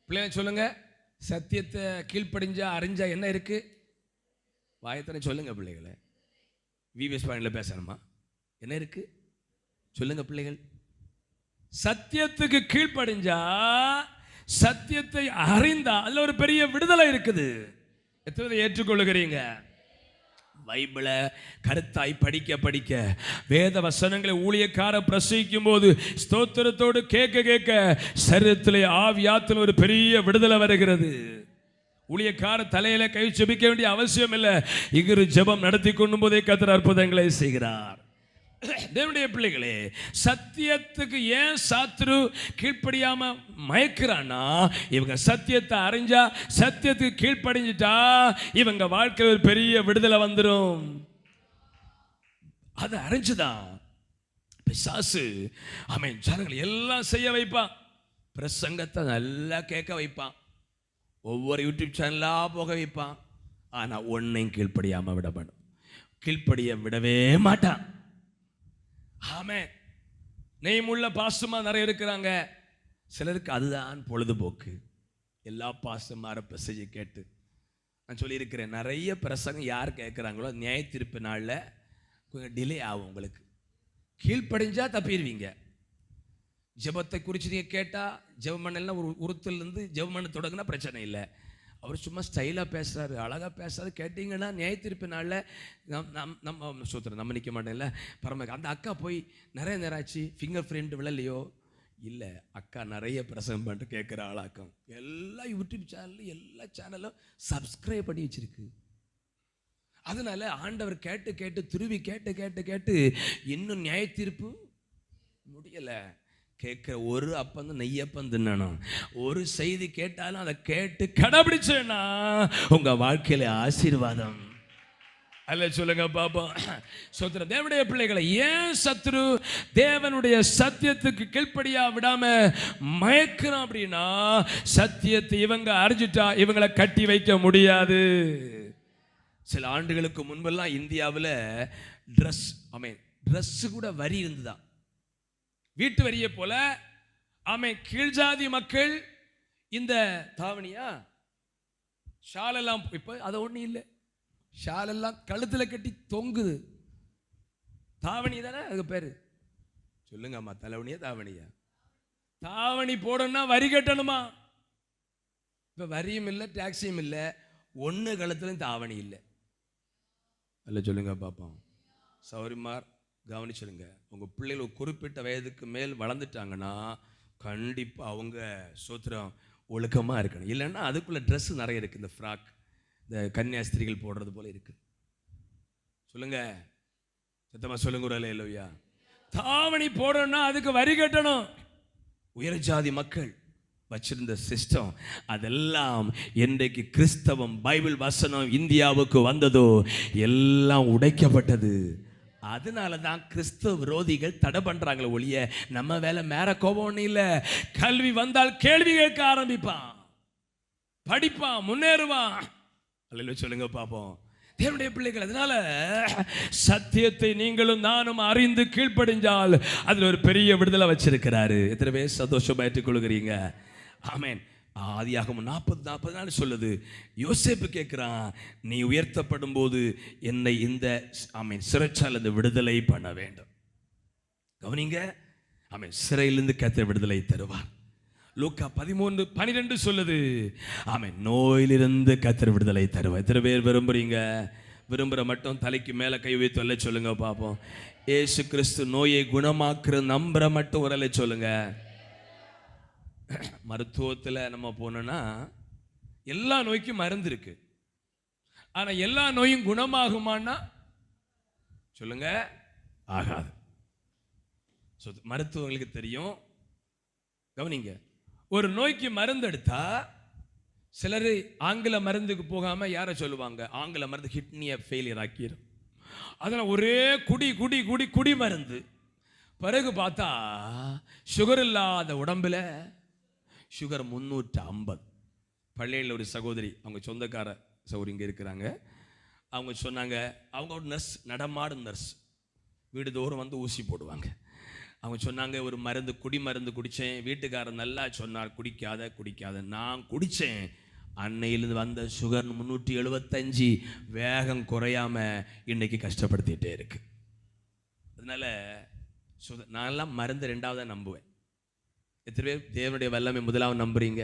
பிள்ளைங்க சொல்லுங்க, சத்தியத்தை கீழ்ப்படிஞ்சா அறிஞ்சா என்ன இருக்கு? வாயத்தனை சொல்லுங்க பிள்ளைகளை. விவிஎஸ் பாயிண்ட்ல பேசணுமா? என்ன இருக்கு சொல்லுங்க பிள்ளைகள். சத்தியத்துக்கு கீழ்ப்படிஞ்சா, சத்தியத்தை அறிந்தா அதுல ஒரு பெரிய விடுதலை இருக்குது. எத்தனை ஏற்றுக்கொள்ளுகிறீங்க? பைபிளை கருத்தாய் படிக்க படிக்க, வேத வசனங்களை ஊழியக்கார பிரசங்கிக்கும் போது ஸ்தோத்திரத்தோடு கேட்க கேட்க சரீரத்திலே ஆவியாத்தில் ஒரு பெரிய விடுதலை வருகிறது. ஊழியக்கார தலையில கை ஜெபிக்க வேண்டிய அவசியம் இல்லை. இங்கு ஜெபம் நடத்தி கொண்டும் போதே கர்த்தர் அற்புதங்களை செய்கிறார். தேவனுடைய பிள்ளைகளே, சத்தியத்துக்கு ஏன் சாத்ரு கீழ்ப்படியாம மயக்கிறான்னா, இவங்க சத்தியத்தை அறிஞ்சா, சத்தியத்துக்கு கீழ்ப்படிஞ்சிட்டா இவங்க வாழ்க்கையில் ஒரு பெரிய விடுதலை வந்துடும். அதை அறிஞ்சுதான் பிசாசு அவன் ஜனங்களை எல்லாம் செய்ய வைப்பான். பிரசங்கத்தை நல்லா கேட்க வைப்பான். ஒவ்வொரு யூடியூப் சேனலா போக வைப்பான். ஆனா ஒன்னையும் கீழ்ப்படியாம விடப்படும். கீழ்ப்படிய விடவே மாட்டான். ஆமே, நெய்முள்ள பாசமா நிறைய இருக்கிறாங்க. சிலருக்கு அதுதான் பொழுதுபோக்கு. எல்லா பாசமார மெசேஜை கேட்டு நான் சொல்லியிருக்கிறேன், நிறைய பிரசங்கம் யார் கேட்குறாங்களோ நியாய தீர்ப்பு நாளில் கொஞ்சம் டிலே ஆகும். உங்களுக்கு கீழ்ப்படிஞ்சா தப்பிடுவீங்க. ஜெபத்தை குறித்து நீங்கள் கேட்டால், ஜெபம் பண்ணலாம், ஒரு உருத்திலிருந்து ஜெபம் பண்ண தொடங்கினா பிரச்சனை இல்லை. அவர் சும்மா ஸ்டைலாக பேசுகிறாரு, அழகாக பேசுகிறாரு, கேட்டிங்கன்னா நியாய தீர்ப்பு நாளில் நம்ம சூத்திரம் நம்ம நிற்க மாட்டேன்ல. பரம அந்த அக்கா போய் நிறைய நேரம் ஆச்சு, ஃபிங்கர் பிரிண்ட் விழலையோ? இல்லை, அக்கா நிறைய பிரசங்கம் பண்ணிட்டு கேட்குற ஆளாக்கம். எல்லா யூடியூப் சேனலும் எல்லா சேனலும் சப்ஸ்கிரைப் பண்ணி வச்சிருக்கு. அதனால ஆண்டவர் கேட்டு கேட்டு துருவி கேட்டு கேட்டு கேட்டு இன்னும் நியாய தீர்ப்பு முடியலை. கேட்க ஒரு அப்பந்தான் நெய்யப்பம் தின்னணும். ஒரு செய்தி கேட்டாலும் அதை கேட்டு கடைபிடிச்சேன்னா உங்க வாழ்க்கையில ஆசீர்வாதம். அல்ல சொல்லுங்க பாப்போம். சோத்திர தேவனுடைய பிள்ளைகளை, ஏன் சத்ரு தேவனுடைய சத்தியத்துக்கு கீழ்ப்படியா விடாம மயக்கிறான் அப்படின்னா, சத்தியத்தை இவங்க அறிஞ்சிட்டா இவங்களை கட்டி வைக்க முடியாது. சில ஆண்டுகளுக்கு முன்பெல்லாம் இந்தியாவில் ட்ரெஸ் கூட வரி இருந்துதான். வீட்டு வரியை போல கீழ்ஜாதி மக்கள் இந்த தாவணியா ஷாலெல்லாம் இப்போ அது ஒன்றும் இல்லை, ஷாலெல்லாம் கழுத்துல கட்டி தொங்குது. தாவணி தானே அதுக்கு பேரு? சொல்லுங்க அம்மா, தலைவணியா தாவணியா? தாவணி போடணும்னா வரி கட்டணுமா? இப்போ வரியும் இல்லை, டாக்ஸியும் இல்லை, ஒன்று கழுத்துலையும் தாவணி இல்லை. அல்ல சொல்லுங்க பாப்போம். சௌரிமார் கவனிச்சிருங்க, உங்கள் பிள்ளைகள் ஒரு குறிப்பிட்ட வயதுக்கு மேல் வளர்ந்துட்டாங்கன்னா கண்டிப்பாக அவங்க சோத்திரம் ஒழுக்கமாக இருக்கணும். இல்லைன்னா அதுக்குள்ளே ட்ரெஸ்ஸு நிறைய இருக்குது, இந்த ஃப்ராக், இந்த கன்னியாஸ்திரிகள் போடுறது போல இருக்குது. சொல்லுங்க சத்தமாக சொல்லுங்க ஒரு அல்லேலூயா. தாவணி போடணும்னா அதுக்கு வரி கட்டணும். உயர் ஜாதி மக்கள் வச்சிருந்த சிஸ்டம் அதெல்லாம் இன்றைக்கு கிறிஸ்தவம் பைபிள் வசனம் இந்தியாவுக்கு வந்ததோ எல்லாம் உடைக்கப்பட்டது. அதனால தான் கிறிஸ்தவ விரோதிகள் தடை பண்றாங்களே ஒழிய நம்ம வேலை மேற கோபம் ஒன்றும் இல்லை. கல்வி வந்தால் கேள்வி கேட்க ஆரம்பிப்பான், படிப்பான், முன்னேறுவான். அல்லேலூயா சொல்லுங்க பாப்போம் தேவனுடைய பிள்ளைகள். அதனால சத்தியத்தை நீங்களும் நானும் அறிந்து கீழ்ப்படிஞ்சால் அதுல ஒரு பெரிய விடுதலை வச்சிருக்கிறாரு. எத்தனை பேர் சந்தோஷமா ஏற்றுக்கொள்கிறீங்க? ஆமென். ஆதியாகமம் 40:40 சொல்லுது, யோசேப்பு கேட்கிறான், நீ உயர்த்தப்படும் போது என்னை இந்த சிறைச்சாலை விடுதலை பண்ண வேண்டும். கவனிங்க, சிறையிலிருந்து கர்த்தர் விடுதலை தருவார். லூக்கா 13:12 சொல்லுது, நோயிலிருந்து கர்த்தர் விடுதலை தருவார். எத்தனை பேர் விரும்புறீங்க? விரும்புகிற மட்டும் தலைக்கு மேலே கை வைத்து அல்ல சொல்லுங்க பார்ப்போம். ஏசு கிறிஸ்து நோயை குணமாக்குற நம்புற மட்டும் ஒரு அல்ல சொல்லுங்க. மருத்துவத்தில் நம்ம போனோம்னா எல்லா நோய்க்கும் மருந்து இருக்கு, ஆனால் எல்லா நோயும் குணமாகுமான்னா சொல்லுங்க, ஆகாது. மருத்துவங்களுக்கு தெரியும். கவனிங்க, ஒரு நோய்க்கு மருந்து எடுத்தா சிலர் ஆங்கில மருந்துக்கு போகாம யாரை சொல்லுவாங்க, ஆங்கில மருந்து கிட்னியை ஃபெயிலியர் ஆக்கிடும். அதனால் ஒரே குடி குடி குடி குடி மருந்து. பிறகு பார்த்தா சுகர் இல்லாத உடம்புல சுகர் 350. பள்ளியில் ஒரு சகோதரி, அவங்க சொந்தக்கார சகோதரி இங்கே இருக்கிறாங்க. அவங்க சொன்னாங்க, அவங்க ஒரு நர்ஸ், நடமாடும் நர்ஸ், வீடு தோறும் வந்து ஊசி போடுவாங்க. அவங்க சொன்னாங்க, ஒரு மருந்து குடி மருந்து குடித்தேன், வீட்டுக்காரர் நல்லா சொன்னார் குடிக்காத குடிக்காத. நான் குடித்தேன், அன்னையிலிருந்து வந்த சுகர் 375 வேகம் குறையாம இன்னைக்கு கஷ்டப்படுத்திட்டே இருக்கு. அதனால நான்லாம் மருந்து ரெண்டாவதாக நம்புவேன். எத்தனை பேர் தேவனுடைய வல்லமை முதலாவது நம்புறீங்க?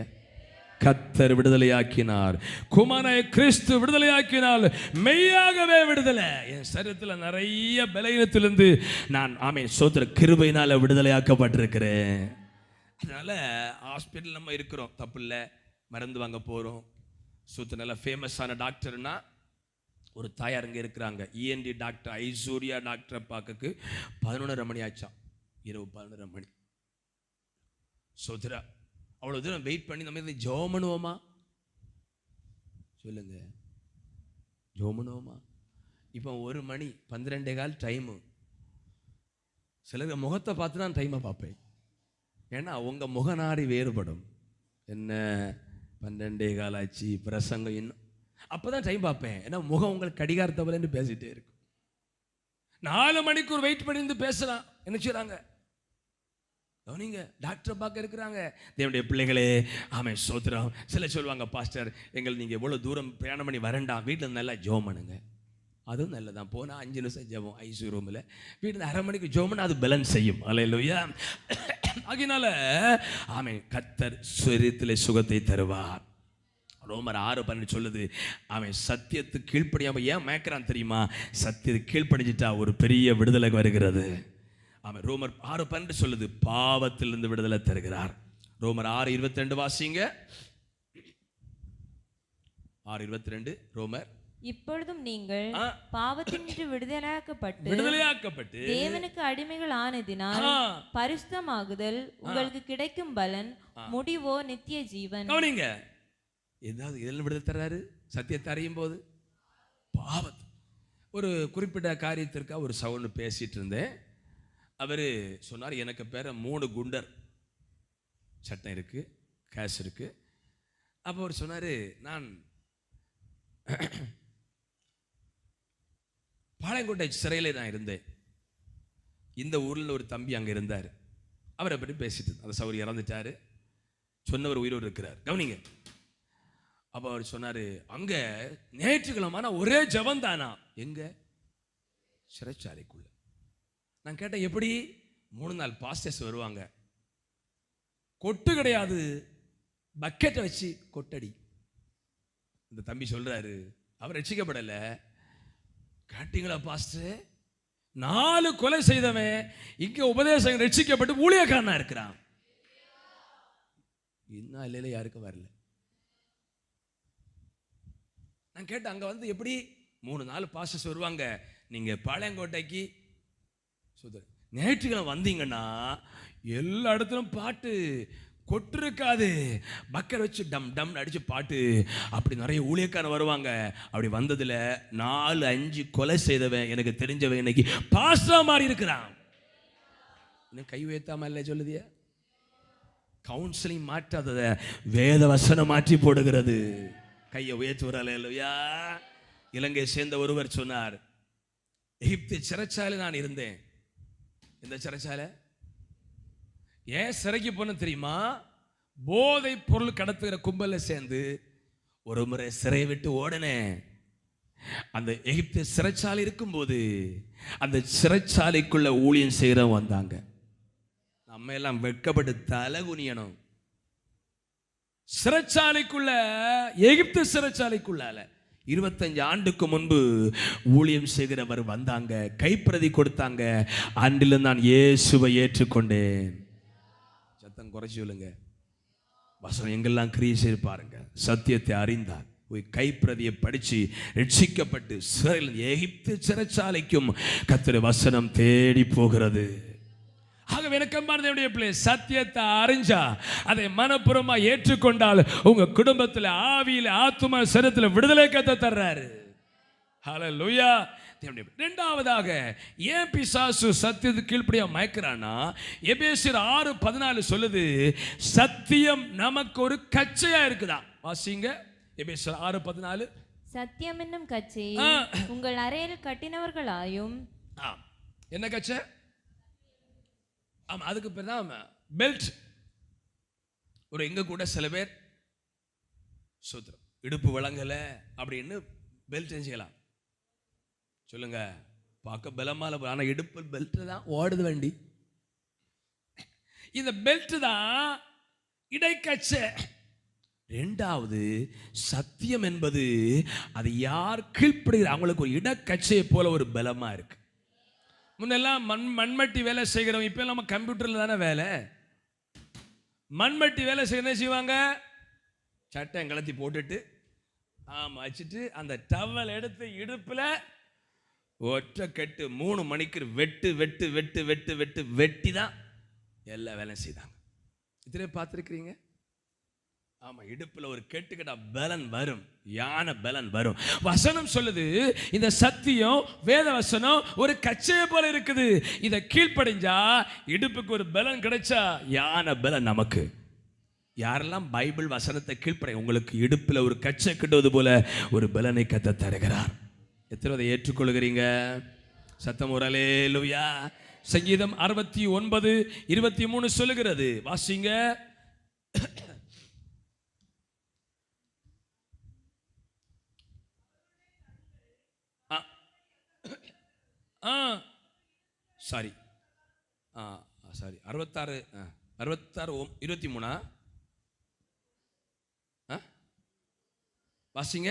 கர்த்தர் விடுதலையாக்கினார், குமாரனாகிய கிறிஸ்து விடுதலையாக்கினால் மெய்யாகவே விடுதலை. என் சரீரத்தில் நிறைய பலவீனத்திலிருந்து நான் சோத்திர கிருபையினால விடுதலையாக்கப்பட்டிருக்கிறேன். அதனால ஹாஸ்பிட்டல் நம்ம இருக்கிறோம், தப்பு இல்லை, மருந்து வாங்க போகிறோம். சோத்திர நல்ல ஃபேமஸான டாக்டர்னா ஒரு தாயார் இங்கே இருக்கிறாங்க, இஎன்டி டாக்டர் ஐஸ்வர்யா டாக்டரை பார்க்க 11:30 மணி ஆச்சான், இரவு 11:30 மணி. சோதரா அவ்வளோ தூரம் வெயிட் பண்ணி நம்ம ஜெபம் பண்ணுவோமா? சொல்லுங்க, ஜெபம் பண்ணுவோமா? இப்போ 1 மணி 12:15 டைமு. சிலர் முகத்தை பார்த்து தான் டைமை பார்ப்பேன், ஏன்னா உங்கள் முகநாடி வேறுபடும். என்ன 12:15 ஆச்சு, பிரசங்கம் இன்னும், அப்போ தான் டைம் பார்ப்பேன். ஏன்னா முகம் உங்களுக்கு கடிகாரத்தை போலன்னு பேசிகிட்டே இருக்கும். 4 மணிக்கு ஒரு வெயிட் பண்ணி பேசலாம், என்ன செய்கிறாங்க? கவனிங்க, டாக்டர் பார்க்க இருக்கிறாங்க. தேவனுடைய பிள்ளைகளே, சோத்திரம். சில சொல்லுவாங்க, பாஸ்டர் எங்களை நீங்கள் எவ்வளோ தூரம் பிரயாணம் பண்ணி வரண்டா, வீட்டில் நல்லா ஜெபம் பண்ணுங்க. அதுவும் நல்லதான். போனால் 5 நிமிஷம் ஜெபம் ஐசி ரூமில், வீட்டில் 1/2 மணிக்கு ஜெபம் பண்ணால் அது பலன் செய்யும். அல்லேலூயா. ஆகினால கர்த்தர் சரீரத்தில் சுகத்தை தருவார். ரோமர் 6:12 சொல்லுது, சத்தியத்துக்கு கீழ்ப்படியாமல் ஏன் மேய்க்கிறான் தெரியுமா? சத்தியத்துக்கு கீழ்ப்படிஞ்சிட்டா ஒரு பெரிய விடுதலை வருகிறது. ரோமர் 6:12 சொல்லுது, பாவத்திலிருந்து விடுதலை தருகிறார். ரோமர் 6:22 வாசிங்க. 6:22 ரோமர். இப்பொழுதும் நீங்கள் பாவத்தினின்று விடுதலையாக்கப்பட்டு தேவனுக்கு அடிமைகள் ஆனதினால் பரிசுத்தமாகுதல் உங்களுக்கு கிடைக்கும் பலன் முடிவோ நித்திய ஜீவன். கவனிங்க, ஏதாவது இதில் விடுதலை தர்றாரு சத்தியத்தை அறியும் போது. பாவத்து ஒரு குறிப்பிட்ட காரியத்திற்காக ஒரு சவுண்டு பேசிட்டு இருந்தேன். அவர் சொன்னார், எனக்கு பேர 3 குண்டர் சட்டம் இருக்கு, கேஷ் இருக்கு. அப்போ அவர் சொன்னார், நான் பாளையங்கோட்டை சிறையில் நான் இருந்தேன். இந்த ஊரில் ஒரு தம்பி அங்கே இருந்தார். அவரை பற்றி பேசிட்டு அந்த சௌரி இறந்துட்டாரு, சொன்னவர் உயிரோடு இருக்கிறார். கவனிங்க. அப்போ அவர் சொன்னாரு, அங்க ஞாயிற்றுக்கிழமை ஒரே ஜபம் தானா? எங்க? சிறைச்சாலைக்குள்ள. நான் கேட்டேன், எப்படி? 3 நாள் பாஸ்டர்ஸ் வருவாங்க, கொட்டு கிடையாது, பக்கெட்டை வச்சு கொட்டடி. இந்த தம்பி சொல்றாரு, அவர் ரட்சிக்கப்படல. கேட்டீங்களா பாஸ்டர், 4 கொலை செய்தவன் இங்க உபதேசம் ரட்சிக்கப்பட்டு ஊழியக்காரனா இருக்கிறான். இன்னும் இல்லையில யாருக்கும் வரல. நான் கேட்டேன், அங்க வந்து எப்படி 3 நாள் பாஸ்டர்ஸ் வருவாங்க, நீங்க பாளையங்கோட்டைக்கு ஞாயிற்றுக்கிழமை வந்தீங்கன்னா எல்லா இடத்துலும் பாட்டு, கொட்டு இருக்காது, பக்கெட் வச்சு டம் டம் அடிச்சு பாட்டு, அப்படி நிறைய ஊழியக்காரன் வருவாங்க. அப்படி வந்ததுல 4-5 கொலை செய்தவன் எனக்கு தெரிஞ்சவன் இன்னைக்கு பாஸ்டரா மாறி இருக்கிறான். இன்னும் கை உயர்த்தாம இல்லை சொல்லுதிய. கவுன்சிலிங் மாற்றாதத வேத வசனம் மாற்றி போடுகிறது. கையை உயர்த்துவரால இல்லையா? இலங்கையை சேர்ந்த ஒருவர் சொன்னார், எகிப்து சிறைச்சாலை நான் இருந்தேன். இந்த சிறைச்சாலை ஏன் சிறைக்கு போன தெரியுமா? போதை பொருள் கடத்துகிற கும்பல சேர்ந்து ஒரு முறை சிறையை விட்டு ஓடனேன். அந்த எகிப்து சிறைச்சாலை இருக்கும்போது அந்த சிறைச்சாலைக்குள்ள ஊழியம் செய்கிறவங்க வந்தாங்க. நம்ம எல்லாம் வெட்கப்பட்டு தலை குனியணும். சிறைச்சாலைக்குள்ள, எகிப்து சிறைச்சாலைக்குள்ளால 25 ஆண்டுக்கு முன்பு ஊழியம் செய்கிறவர் வந்தாங்க, கைப்பிரதி கொடுத்தாங்க. அன்றில் நான் இயேசுவை ஏற்றுக்கொண்டேன். சத்தம் குறைச்சி சொல்லுங்க. வசனம் எங்கெல்லாம் கிரியை செய்து பாருங்க. சத்தியத்தை அறிந்தார், கைப்பிரதியை படிச்சு ரட்சிக்கப்பட்டு சிறையில் எகிப்து சிறைச்சாலைக்கும் கர்த்தருடைய வசனம் தேடி போகிறது. ஆகவே எனக்கம்பார்ந்தவருடைய பிள்ளை, சத்தியத்தை அறிஞ்சா அதை மனப்பூர்வமா ஏற்றுக்கொண்டால் உங்க குடும்பத்தில் ஆவியில் ஆத்துமா சரீரத்தில் விடுதலை கத்த தர்றாரு. ஹல்லேலூயா. இரண்டாவதாக ஏன் பிசாசு சத்தியத்துக்கு கீழ்ப்படியா மயக்கிறானா? எபேசியர் 6:14 சொல்லுது, சத்தியம் நமக்கு ஒரு கச்சையா இருக்குதா. வாசிங்க எபேசியர் 6:14. சத்தியம் என்னும் கச்சையை உங்கள் அறையில் கட்டினவர்களாயும். என்ன கச்சை? ஆமா, அதுக்கு பேர் தான் பெல்ட். ஒரு எங்க கூட சில பேர் சூத்திரம் இடுப்பு விளங்கல அப்படின்னு பெல்ட் செய்யலாம். சொல்லுங்க, பார்க்க பலமால, ஆனா இடுப்பு பெல்ட் தான் ஓடுது வண்டி. இந்த பெல்ட் தான் இடைக்கச்சை. இரண்டாவது சத்தியம் என்பது அது யார் கீழ்ப்படுகிற அவங்களுக்கு ஒரு இடக்கச்சையை போல ஒரு பலமா இருக்கு. முன்னெல்லாம் மண்மட்டி வேலை செய்கிறவங்க, இப்போ நம்ம கம்ப்யூட்டரில் தானே வேலை. மண்மட்டி வேலை செய்ய செய்வாங்க, சட்டை கலத்தி போட்டுட்டு வச்சுட்டு அந்த டவல் எடுத்து இடுப்பில் ஒற்றை கட்டு 3 மணிக்கு வெட்டு வெட்டு வெட்டு வெட்டு வெட்டு வெட்டி தான் எல்லா வேலையும் செய்தாங்க. இதிலே பார்த்துருக்கிறீங்க. ஆமா, இடுப்புல ஒரு கெட்டுக்கட்டா பலன் வரும், யானை பலன் வரும். வசனம் சொல்லுது, இந்த சத்தியம் வேத வசனம் ஒரு கச்சையை போல இருக்குது. இதை கீழ்ப்படிஞ்சா இடுப்புக்கு ஒரு பலன் கிடைச்சா யானை பலன் நமக்கு. யாரெல்லாம் பைபிள் வசனத்தை கீழ்ப்படை, உங்களுக்கு இடுப்புல ஒரு கச்சை கிட்டுவது போல ஒரு பலனை கத்த தருகிறார். எத்தனை அதை ஏற்றுக்கொள்கிறீங்க? சத்தம் ஒரு அல்லேலூயா. சங்கீதம் 69:23 சொல்லுகிறது. வாசிங்க. சாரி 66:23 வாசிங்க.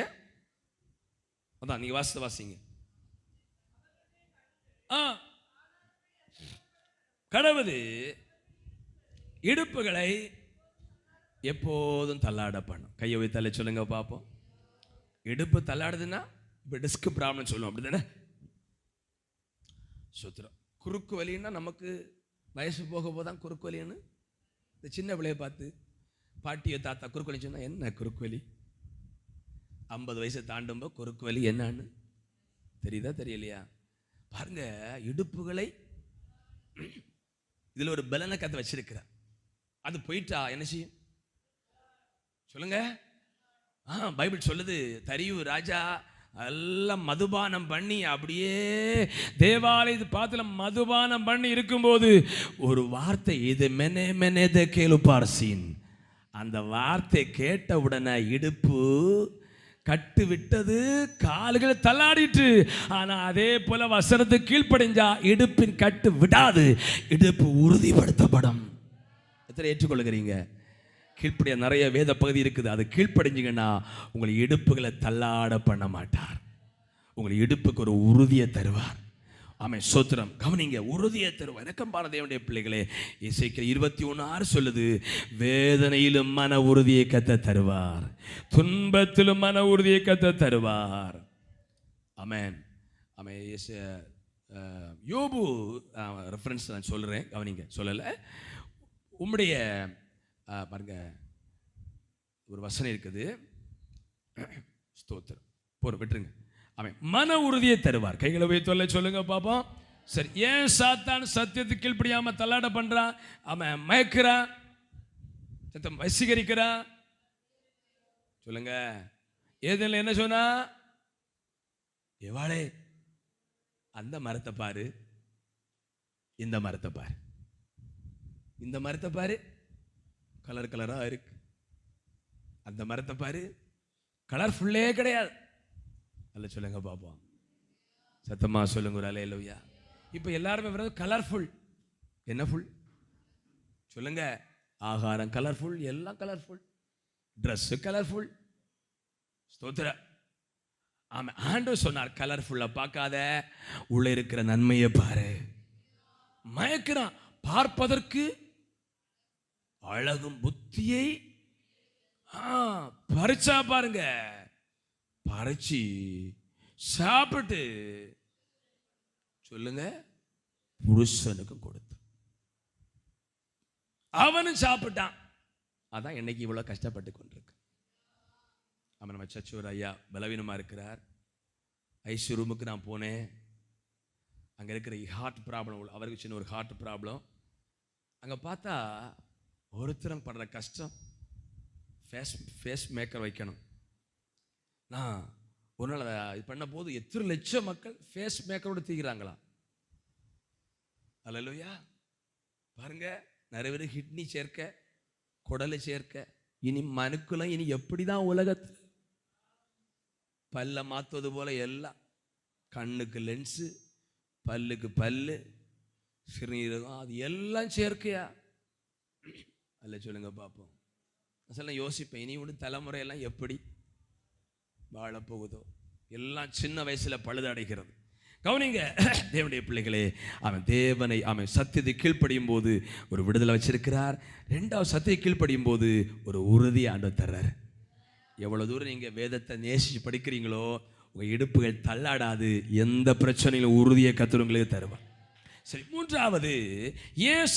அதான் நீங்க வாசிங்க. கடவுது இடுப்புகளை எப்போதும் தள்ளாட பண்ணும். கையை வைத்தாலே சொல்லுங்க பார்ப்போம். இடுப்பு தள்ளாடுதுன்னா இப்போ டிஸ்க் ப்ராப்ளம் சொல்லுவோம், அப்படிதானே? சுத்திரம். குறுக்கு வலின்னா நமக்கு வயசு போக போதான் குறுக்கு வலின்னு. இந்த சின்ன பிள்ளைய பார்த்து பாட்டியை தாத்தா குறுக்கு வலி சொன்னா என்ன குறுக்கு வலி? 50 வயசை தாண்டும்போ குறுக்கு வலி என்னன்னு தெரியுதா தெரியலையா? பாருங்க, இடுப்புகளை இதுல ஒரு பலனை கத்த வச்சிருக்கிறார். அது போயிட்டா என்ன செய்யும் சொல்லுங்க? பைபிள் சொல்லுது, தரியு ராஜா எல்லாம் மதுபானம் பண்ணி அப்படியே தேவாலயத்து பாத்துல மதுபானம் பண்ணி இருக்கும்போது ஒரு வார்த்தை, இது மெனே மெனேத கேளுபார்சின். அந்த வார்த்தை கேட்ட உடனே இடுப்பு கட்டு விட்டது, கால்கள் தள்ளாடிட்டு. ஆனா அதே போல வசனத்துக்கு கீழ்ப்படிஞ்சா இடுப்பின் கட்டு விடாது, இடுப்பு உறுதிப்படுத்தப்படும். எத்தனை ஏற்றுக்கொள்ளுகிறீங்க? கீழ்ப்படிய நிறைய வேத பகுதி இருக்குது. அது கீழ்ப்படிஞ்சிங்கன்னா உங்களை இடுப்புகளை தள்ளாட பண்ண மாட்டார். உங்களை இடுப்புக்கு ஒரு உறுதியை தருவார். ஆமென், ஸ்தோத்திரம். கவனிங்க, உறுதியை தருவார். இறக்கம் பாருங்க தேவனுடைய பிள்ளைகளே. எசேக்கியேல் 21:6 சொல்லுது, வேதனையிலும் மன உறுதியை கர்த்தர் தருவார், துன்பத்திலும் மன உறுதியை கர்த்தர் தருவார். ஆமென், ஆமென். யோபு ரெஃபரன்ஸ் நான் சொல்றேன், கவனிங்க. சொல்லலை, உம்முடைய பாருங்க ஒரு வசனம் இருக்குது. ஸ்தோத்திரம், போற விட்டுருங்க. அவன் மன உறுதியை தருவார். கைகளை போய் தொல்லை சொல்லுங்க பாப்போம். சரி, ஏன் சாத்தான் சத்தியத்துக்கு கீழ்ப்படியாம தள்ளாட பண்றான்? அவன் மயக்கிறான், சத்தம் வசீகரிக்கிறான். சொல்லுங்க. ஏதேன்ல என்ன சொன்னா? எவாளே அந்த மரத்தை பாரு, இந்த மரத்தை பாரு, இந்த மரத்தை பாரு, கலர் கலரா இருக்கு. அந்த மரத்தை பாரு, கலர்ஃபுல்லே கிடையாது. அல்ல சொல்லுங்க பாப்போம், சத்தமா சொல்லுங்க ஒரு அல்லேலூயா. இப்போ எல்லாருமே வர்றது கலர்ஃபுல். என்ன ஃபுல் சொல்லுங்க? ஆகாரம் கலர்ஃபுல், எல்லாம் கலர்ஃபுல், ட்ரெஸ் கலர்ஃபுல். ஸ்தோத்திர. ஆமா, ஆண்டவர் சொன்னார் கலர்ஃபுல்லா பார்க்காத, உள்ள இருக்கிற நன்மையை பாரு. மயக்கிறான். பார்ப்பதற்கு அழகும் புத்தியை பறிச்சா பாருங்க, பறிச்சு சாப்பிட்டு சொல்லுங்க புருஷனுக்கு கொடுத்து அவனும் சாப்பிட்டான். அதான் என்னைக்கு இவ்வளவு கஷ்டப்பட்டு கொண்டிருக்கு. அவன் நம்ம சச்சோர் ஐயா பலவீனமா இருக்கிறார். ஐசி ரூமுக்கு நான் போனேன். அங்க இருக்கிற ஹார்ட் ப்ராப்ளம், அவருக்கு சின்ன ஒரு ஹார்ட் ப்ராப்ளம். அங்க பார்த்தா ஒருத்தரம் படுற கஷ்டம். ஃபேஸ் மேக்கர் வைக்கணும். நான் ஒரு நாள் இது பண்ண போது எத்தனை லட்சம் மக்கள் ஃபேஸ் மேக்கரோட தீக்கிறாங்களா? அல்லேலூயா. பாருங்க, நிறைய பேர் கிட்னி சேர்க்க, குடலை சேர்க்க. இனி மனுக்குலாம் இனி எப்படிதான் உலகத்தில் பல்ல மாத்துவது போல எல்லாம், கண்ணுக்கு லென்ஸு, பல்லுக்கு பல்லு, சிறுநீரகம், அது எல்லாம் சேர்க்கையா? அல்ல சொல்லுங்க பார்ப்போம். நான் யோசிப்பேன், இனி ஒன்று தலைமுறையெல்லாம் எப்படி வாழப்போகுதோ. எல்லாம் சின்ன வயசுல பழுதடைகிறது. கவனிங்க தேவனுடைய பிள்ளைகளே, அவன் தேவனை, அவன் சத்தியத்தை கீழ்ப்படியும் போது ஒரு விடுதலை வச்சிருக்கிறார். ரெண்டாவது, சத்தியத்தை கீழ்ப்படியும் போது ஒரு உறுதியை ஆண்டவர் தர்றார். எவ்வளவு தூரம் நீங்க வேதத்தை நேசிச்சு படிக்கிறீங்களோ உங்க இடுப்புகள் தள்ளாடாது. எந்த பிரச்சனையிலும் உறுதியை கர்த்தர் உங்களுக்கு தருவார். சரி, மூன்றாவது, ஏன்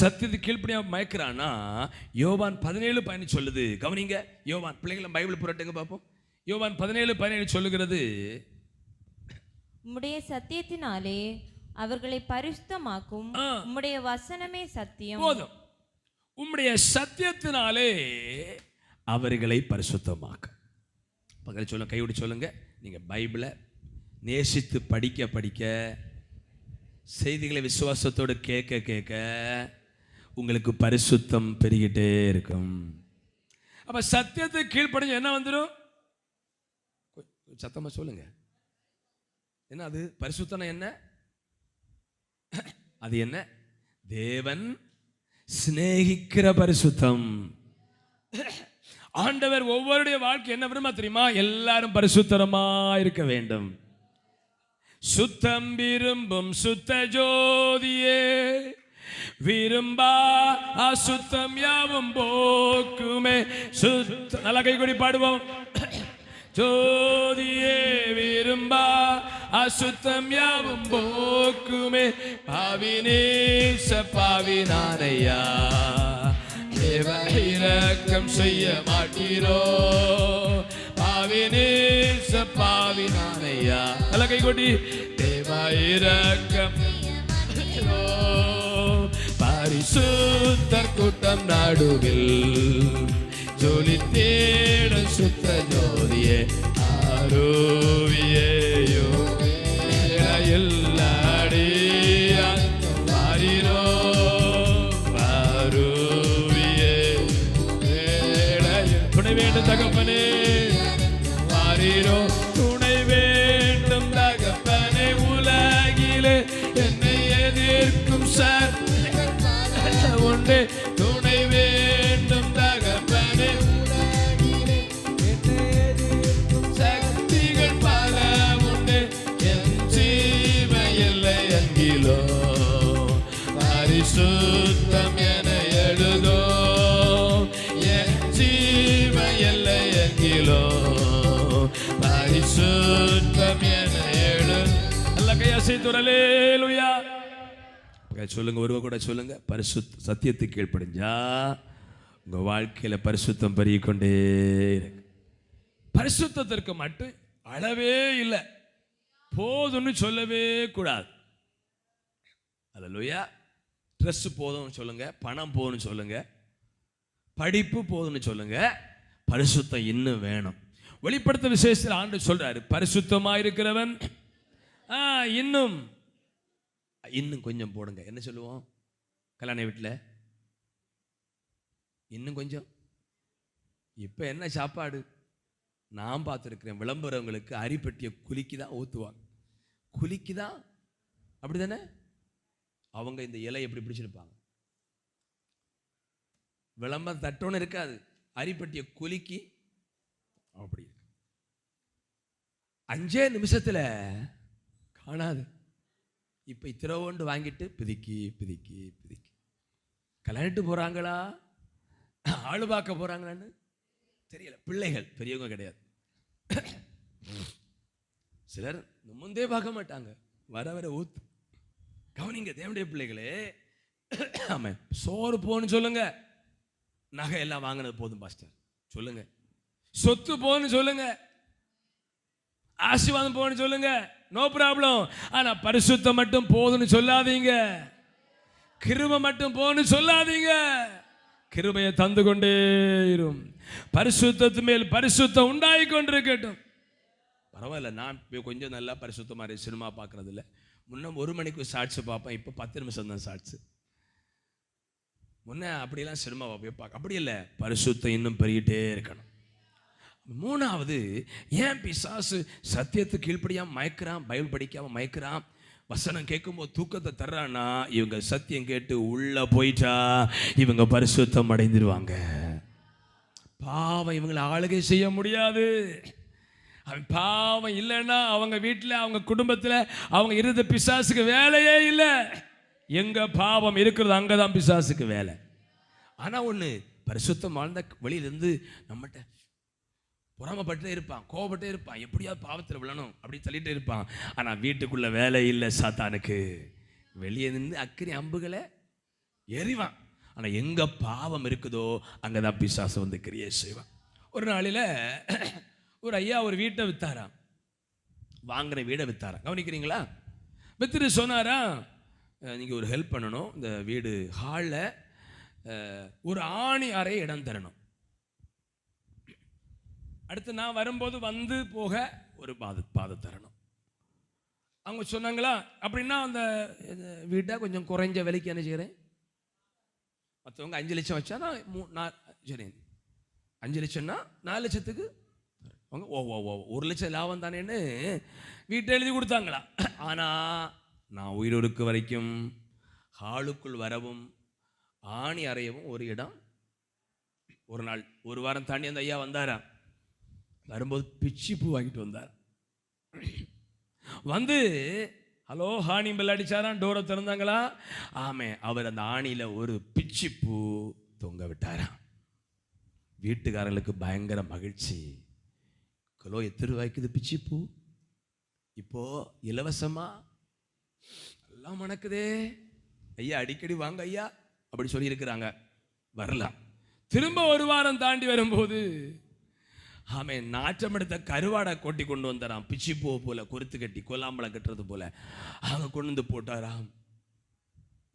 சத்தியத்தை கீழ்ப்படியாம மயக்கிறான்னா, யோவான் 17:15 சொல்லுது. கவனிங்க, யோவான் பிள்ளைங்களை பைபிள் புரட்டுங்க பார்ப்போம். யோவான் 17:17 சொல்லுகிறது, உம்முடைய சத்தியத்தினாலே அவர்களை பரிசுத்தமாக்கும், உம்முடைய வசனமே சத்தியம். போதும். உம்முடைய சத்தியத்தினாலே அவர்களை பரிசுத்தமாக்கும். பக்கத்துல சொல்லுங்க, கைவிட்டு சொல்லுங்க. நீங்க பைபிளை நேசித்து படிக்க படிக்க, செய்திகளை விசுவாசத்தோடு கேட்க கேட்க உங்களுக்கு பரிசுத்தம் பெருகிட்டே இருக்கும். அப்ப சத்தியத்தை கீழ்ப்படிஞ்சு என்ன வந்துடும்? சத்தமா சொல்லுங்க. என்ன அது? பரிசுத்தம் என்ன? அது என்ன? தேவன் சிநேகிக்கிற பரிசுத்தம். ஆண்டவர் ஒவ்வொருடைய வாழ்க்கை என்ன விரும்ப தெரியுமா? எல்லாரும் பரிசுத்தரமா இருக்க வேண்டும். சுத்தம் விரும்பும் சுத்த ஜோதியே, விரும்பா அசுத்தம் யாவும் போக்குமே. சுத்த, நல்ல கை கொடி பாடுவோம். ஜோதியே விரும்பா அசுத்தம் யாவும் போக்குமே. பாவினேச பாவினானையா, தேவ இரக்கம் செய்ய மாட்டீரோ. பாவினேச பாவினானையா, நல்ல கை கொடி. தேவ இரக்கம் பரிசுத்தர் கூட்டம் நடுவில் ஜொலி தேடும் சுத்த ஜோதியே, வாரோவியேயோ எல்லாடியா வாரிரோ வாரோவியே துணை வேண்டும் தகப்பனே வாரிரோ துணை வேண்டும் தகப்பனே உலகிலே என்னை எதிர்க்கும் உண்டு துணை வேண்டும் தகப்பனே உலகிலே என்னை எதிர்க்கும் சக்திகள் பல உண்டு என் ஜீவ இல்லை என்கிலோ பரிசுத்தம் என எழுதோ என் ஜீவ இல்லை என்கிலோ பரிசுத்தம் என எழு நல்ல கையா செய்துரலேலுயா சொல்லுங்க ஒருவ கூட சொல்லுங்க பரிசுத்த சத்தியத்துக்கு கீழ்ப்படிஞ்சா உங்க வாழ்க்கையில பரிசுத்தம் பெருகிக்கொண்டே இருக்கு. பரிசுத்தத்திற்கு மட்டும் அளவே இல்லை, போதும்னு சொல்லவே கூடாது. அல்லேலூயா. ட்ரெஸ் போதும்னு சொல்லுங்க, பணம் போதும்னு சொல்லுங்க, படிப்பு போதும்னு சொல்லுங்க, பரிசுத்தம் இன்னும் வேணும். வெளிப்படுத்த விசேஷத்தில் ஆண்டு சொல்றாரு பரிசுத்தமாக இருக்கிறவன் இன்னும் இன்னும் கொஞ்சம் போடுங்க. என்ன சொல்லுவோம் கல்யாண வீட்டில்? இன்னும் கொஞ்சம். இப்போ என்ன சாப்பாடு நான் பார்த்துருக்கிறேன், விளம்பரங்களுக்கு அரிப்பட்டியை குலுக்கி தான் ஊற்றுவாங்க. குலுக்கி தான், அப்படி தானே? அவங்க இந்த இலை எப்படி பிடிச்சிருப்பாங்க, விளம்பரம் தட்டோன்னு இருக்காது, அரிப்பட்டியை குலுக்கி அப்படி 5 நிமிஷத்தில் காணாது. இப்போ இத்திரவோண்டு வாங்கிட்டு பிதிக்கி பிதிக்கி பிதிக்கி கல்யாணிட்டு போகிறாங்களா, ஆளு பார்க்க போகிறாங்களான்னு தெரியல. பிள்ளைகள், பெரியவங்க கிடையாது. சிலர் முந்தே பார்க்க மாட்டாங்க, வர வர ஊத்து. கவனிங்க தேவனுடைய பிள்ளைகளே. ஆமாம், சோறு போன்னு சொல்லுங்க, நகை எல்லாம் வாங்கினது போதும் பாஸ்டர் சொல்லுங்க, சொத்து போன்னு சொல்லுங்க, ஆசீர்வாதம் போன்னு சொல்லுங்க, நோ ப்ராப்ளம். ஆனா பரிசுத்தம் மட்டும் போதுன்னு சொல்லாதீங்க, கிருபை மட்டும் போன்னு சொல்லாதீங்க. கிருபையை தந்து கொண்டே இரும், பரிசுத்தத்து மேல் பரிசுத்தம் உண்டாகி கொண்டிருக்கட்டும். பரவாயில்ல, நான் கொஞ்சம் நல்லா பரிசுத்தமாக சினிமா பார்க்கறது இல்லை. முன்ன 1 மணிக்கு ஷார்ட்ஸ் பார்ப்பேன், இப்போ 10 நிமிஷம் தான் ஷார்ட்ஸ். முன்ன அப்படியெல்லாம் சினிமா பார்க்க அப்படி இல்லை, பரிசுத்தம் இன்னும் பெருகிட்டே இருக்கணும். 3வது, ஏன் பிசாசு சத்தியத்துக்கு கீழ்ப்படியாம மயக்கிறான், பைபிள் படிக்காம மயக்கிறான், வசனம் கேட்கும்போது தூக்கத்தை தர்றான்னா, இவங்க சத்தியம் கேட்டு உள்ள போயிட்டா இவங்க பரிசுத்தம் அடைந்துருவாங்க. பாவம் இவங்களை ஆளுகை செய்ய முடியாது. அவன் பாவம் இல்லைன்னா அவங்க வீட்டில் அவங்க குடும்பத்தில் அவங்க இருந்த பிசாசுக்கு வேலையே இல்லை. எங்க பாவம் இருக்கிறது அங்கதான் பிசாசுக்கு வேலை. ஆனா ஒண்ணு, பரிசுத்தம் வாழ்ந்த வெளியிலிருந்து நம்மகிட்ட புறாமப்பட்டே இருப்பான், கோபப்பட்டே இருப்பான், எப்படியாவது பாவத்தில் விழணும் அப்படி சொல்லிட்டு இருப்பான். ஆனா வீட்டுக்குள்ள வேலை இல்லை சாத்தானுக்கு. வெளியே நின்று அக்கினி அம்புகளை எறிவான். ஆனா எங்க பாவம் இருக்குதோ அங்கதான் பிசாசு வந்து கிரியை செய்வான். ஒரு நாளில் ஒரு ஐயா ஒரு வீட்டை வித்தாராம், வாங்கின வீடை வித்தாராம். கவனிக்கிறீங்களா? வித்துட்டு சொன்னாரா, நீங்க ஒரு ஹெல்ப் பண்ணணும், இந்த வீடு ஹாலில் ஒரு ஆணி அறை இடம் தரணும். அடுத்து நான் வரும்போது வந்து போக ஒரு பாதை தரணும். அவங்க சொன்னாங்களா, அப்படின்னா அந்த வீட்டை கொஞ்சம் குறைஞ்ச விலைக்கு என்ன செய்கிறேன், மற்றவங்க 5 லட்சம் வச்சா நான் சரி 5 லட்சம்னா 4 லட்சத்துக்கு அவங்க 1 லட்சம் லாபம் தானேன்னு வீட்டை எழுதி கொடுத்தாங்களா. ஆனால் நான் உயிரோடு இருக்க வரைக்கும் ஹாலுக்குள் வரவும் ஆணி அறையவும் ஒரு இடம். ஒரு நாள் 1 வாரம் தாண்டி அந்த ஐயா வந்தாரா, வரும்போது பிச்சி பூ வாங்கிட்டு வந்தார். வந்து ஹலோ ஹானி பெல் அடிச்சாராம், டோரை திறந்தாங்களா, ஆமே அவர் அந்த ஆணியில் ஒரு பிச்சி பூ தொங்க விட்டாராம். வீட்டுக்காரர்களுக்கு பயங்கர மகிழ்ச்சி. கிலோ எத்தனை ரூபாய்க்குது பிச்சி பூ, இப்போ இலவசமா எல்லாம் மணக்குதே ஐயா, அடிக்கடி வாங்க ஐயா அப்படி சொல்லி இருக்கிறாங்க. வரலாம். திரும்ப 1 வாரம் தாண்டி வரும்போது ஆமே நாற்றம் எடுத்த கருவாடை கொட்டி கொண்டு வந்தாராம், பிச்சி பூ போல கொருத்து கட்டி கொல்லாம்பழம் கட்டுறது போல அவங்க கொண்டு வந்து போட்டாராம்.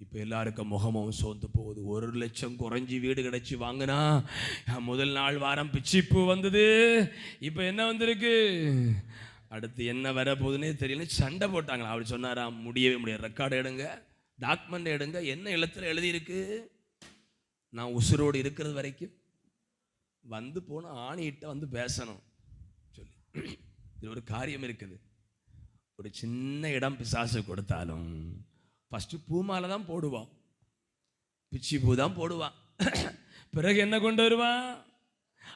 இப்போ எல்லாருக்கும் முகமும் சோர்ந்து போகுது. 1,00,000 குறைஞ்சி வீடு கிடைச்சி வாங்கினா முதல் நாள் வாரம் பிச்சிப்பு வந்தது, இப்போ என்ன வந்திருக்கு, அடுத்து என்ன வர போகுதுன்னே தெரியல. சண்டை போட்டாங்களா. அவர் சொன்னாராம், முடியவே முடியாது, ரெக்கார்டு எடுங்க, டாக்குமெண்ட் எடுங்க, என்ன எழுத்துல எழுதியிருக்கு, நான் உசுரோடு இருக்கிறது வரைக்கும் வந்து போன ஆணியிட்ட வந்து பேசணும் சொல்லி. இது ஒரு காரியம் இருக்குது. ஒரு சின்ன இடம் பிசாசு கொடுத்தாலும் ஃபஸ்ட்டு பூமாலை தான் போடுவான், பிச்சி பூ தான் போடுவான். பிறகு என்ன கொண்டு வருவான்,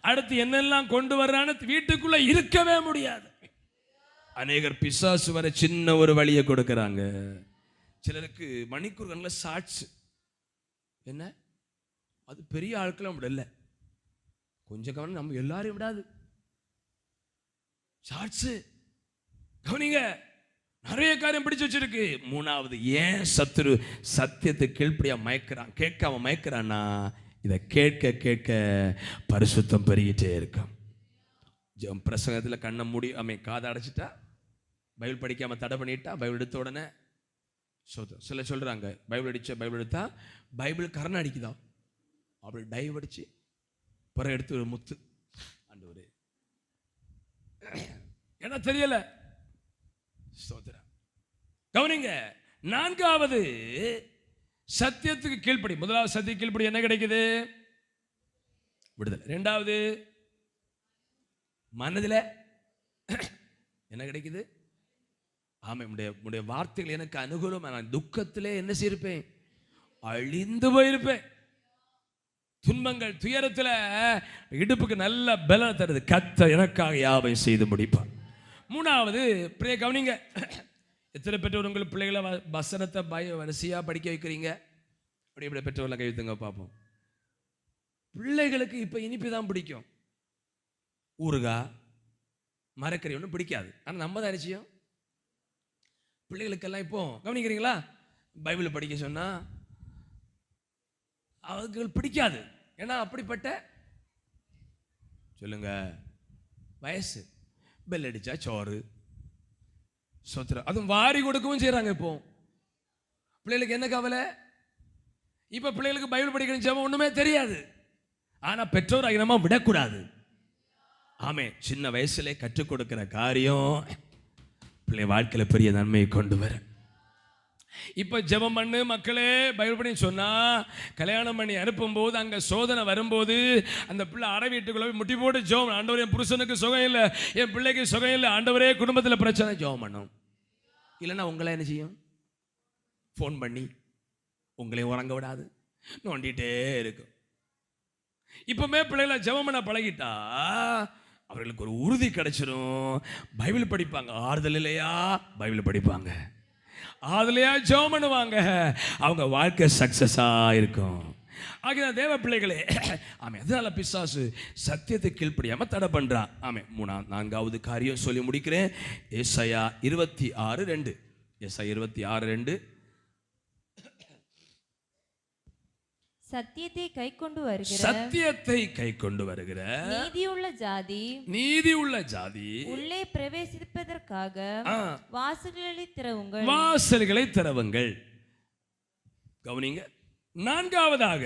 அடுத்து என்னெல்லாம் கொண்டு வர்றான்னு வீட்டுக்குள்ள இருக்கவே முடியாது. அநேகர் பிசாசு வர சின்ன ஒரு வழியை கொடுக்குறாங்க. சிலருக்கு மணிக்கூர்களில் ஷார்ட்ஸ், என்ன அது பெரிய ஆட்களும் விடல, கொஞ்சம் கவனம், நம்ம எல்லாரையும் விடாது. ஷார்ட்ஸ் கவனிங்க, நிறைய காரியம் பிடிச்சு வச்சிருக்கு. மூணாவது, ஏன் சத்துரு சத்தியத்தை கீழ்ப்படியா மயக்கிறான், கேட்காம மயக்கிறான்னா, இதை கேட்க கேட்க பரிசுத்தம் பெருகிட்டே இருக்கும். பிரசங்கத்தில் கண்ணை மூடி காதை அடைச்சிட்டா, பைபிள் படிக்காம தடை பண்ணிட்டா, பைபிள் எடுத்த உடனே சில சொல்றாங்க, பைபிள் எடுத்தா பைபிள் கரணை அடிக்குதா, அப்படி டைவ் அடிச்சு பிறகு எடுத்து ஒரு முத்து ஆண்டவரே, என்ன தெரியல. கவனிங்க, நான்காவது சத்தியத்துக்கு கீழ்ப்படி. முதலாவது சத்திய கீழ்ப்படி என்ன கிடைக்குது, விடுதலை. இரண்டாவது மனதில் என்ன கிடைக்குது, ஆமாம், உடைய வார்த்தைகள் எனக்கு அனுகூலம். நான் துக்கத்திலே என்ன செய்யிருப்பேன், அழிந்து போயிருப்பேன். துன்பங்கள் துயரத்தில் இடுப்புக்கு நல்ல பலம் தருது, கர்த்தர் எனக்காக யாவை செய்து முடிப்பார். மூணாவது, பிரிய கவனிங்க, எத்தனை பெற்றோர் உங்கள் பிள்ளைகளை வசனத்தை வரிசையாக படிக்க வைக்கிறீங்க? அப்படி இப்படி பெற்றோர்லாம் கை வைத்துங்க பார்ப்போம். பிள்ளைகளுக்கு இப்போ இனிப்பு தான் பிடிக்கும், ஊறுகாய் மரக்கறி ஒன்றும் பிடிக்காது. ஆனால் நம்ம தான் நிச்சயம் பிள்ளைகளுக்கெல்லாம் இப்போ கவனிக்கிறீங்களா, பைபிள் படிக்க சொன்னால் அவர்கள் பிடிக்காது. ஏன்னா அப்படிப்பட்ட சொல்லுங்க வயசு, பெல் அடிச்சா சோறு சொத்துற, அதுவும் வாரி கொடுக்கவும் செய்யறாங்க. இப்போ பிள்ளைகளுக்கு என்ன கவலை, இப்ப பிள்ளைகளுக்கு பைபிள் படிக்கணும் ஜெபம் ஒண்ணுமே தெரியாது. ஆனா பெற்றோர் அகினமா விடக்கூடாது. ஆமே, சின்ன வயசுல கற்றுக் கொடுக்கிற காரியம் பிள்ளை வாழ்க்கையில பெரிய நன்மையை கொண்டு வர. இப்ப ஜெபம் பண்ணு மக்களே பைபிள் படி சொன்னா, கல்யாணம் பண்ணி அனுப்பும் போது அங்க சோதனை வரும்போது அந்த பிள்ளை அறை வீட்டுக்குள்ள போய் முட்டி போட்டு ஜெபம், ஆண்டவரே என் புருஷனுக்கு சுகம் இல்லை, என் பிள்ளைக்கு சுகம் இல்லை, ஆண்டவரே குடும்பத்தில் பிரச்சனை, ஜெபம் பண்ணும். இல்லைன்னா உங்களை என்ன செய்யும், ஃபோன் பண்ணி உங்களையும் உறங்க விடாது, நோண்டிகிட்டே இருக்கும். இப்பவுமே பிள்ளைகளை ஜெபம் பண்ண பழகிட்டா அவர்களுக்கு ஒரு உறுதி கிடைச்சிடும். பைபிள் படிப்பாங்க, ஆறுதல் இல்லையா பைபிள் படிப்பாங்க, அதுலையா ஜெபம் பண்ணுவாங்க, அவங்க வாழ்க்கை சக்சஸா இருக்கும். ஆகிய தேவ பிள்ளைகளே, ஆமே, அதனால பிசாசு சத்தியத்தை கீழ்ப்படியாம தடை பண்றான். ஆமே, நான்காவது காரியம் சொல்லி முடிக்கிறேன். ஏசாயா 26:2. ஏசாயா 26:2. சத்தியத்தை கைக்கொண்டு வருகிற, சத்தியத்தை கைக்கொண்டு வருகிற நீதியுள்ள ஜாதி உள்ளே பிரவேசிப்பதற்காக வாசல்களை திறவுங்கள். கவனிங்க, நான்காவதாக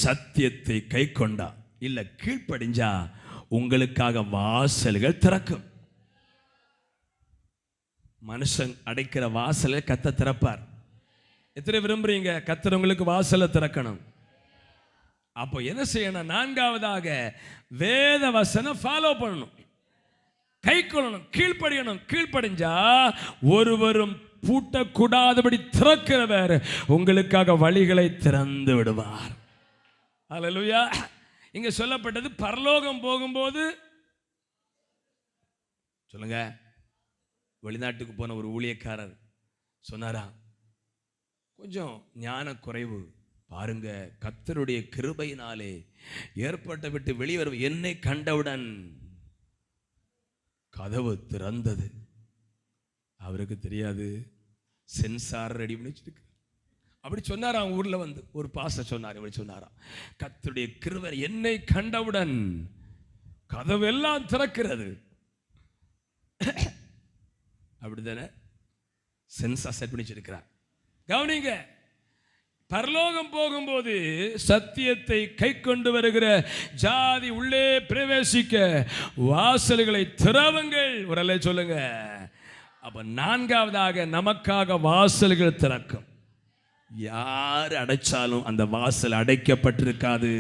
சத்தியத்தை கைக்கொண்டா இல்ல கீழ்ப்படிஞ்சா உங்களுக்காக வாசல்கள் திறக்கும். மனுஷன் அடைக்கிற வாசலை கர்த்தர் திறப்பார். எத்தனை விரும்புறீங்க கர்த்தர் உங்களுக்கு வாசலை திறக்கணும்? அப்போ என்ன செய்யணும், நான்காவதாக வேத வசனம் ஃபாலோ பண்ணணும், கை கொள்ளணும், கீழ்ப்படியணும். கீழ்ப்படிஞ்சா ஒருவரும் பூட்டக்கூடாதபடி திறக்கிறவர் உங்களுக்காக வழிகளை திறந்து விடுவார். அல்லேலூயா. இங்க சொல்லப்பட்டது பரலோகம் போகும்போது, சொல்லுங்க, வெளிநாட்டுக்கு போன ஒரு ஊழியக்காரர் சொன்னாரா, கொஞ்சம் ஞான குறைவு பாருங்க, கர்த்தருடைய கிருபையினாலே ஏற்பட்ட விட்டு வெளிவரும் என்னை கண்டவுடன் கதவு திறந்தது. அவருக்கு தெரியாது சென்சார் ரெடி பண்ணி வச்சிருக்கு. அப்படி சொன்னாராம். ஊர்ல வந்து ஒரு பாஸ்டர் சொன்னார், இப்படி சொன்னாராம், கர்த்தருடைய கிருபை என்னை கண்டவுடன் கதவு எல்லாம் திறக்கிறது. அப்படித்தானே சென்சார் செட் பண்ணி வச்சிருக்கிறார். கவனிங்க, பரலோகம் போகும்போது சத்தியத்தை கை கொண்டு வருகிற ஜாதி உள்ளே பிரவேசிக்க வாசல்களை திறவுங்கள். ஒரு அல்ல சொல்லுங்க. அப்ப நான்காவதாக நமக்காக வாசல்கள் திறக்கும். யார் அடைச்சாலும் அந்த வாசல் அடைக்கப்பட்டிருக்காது.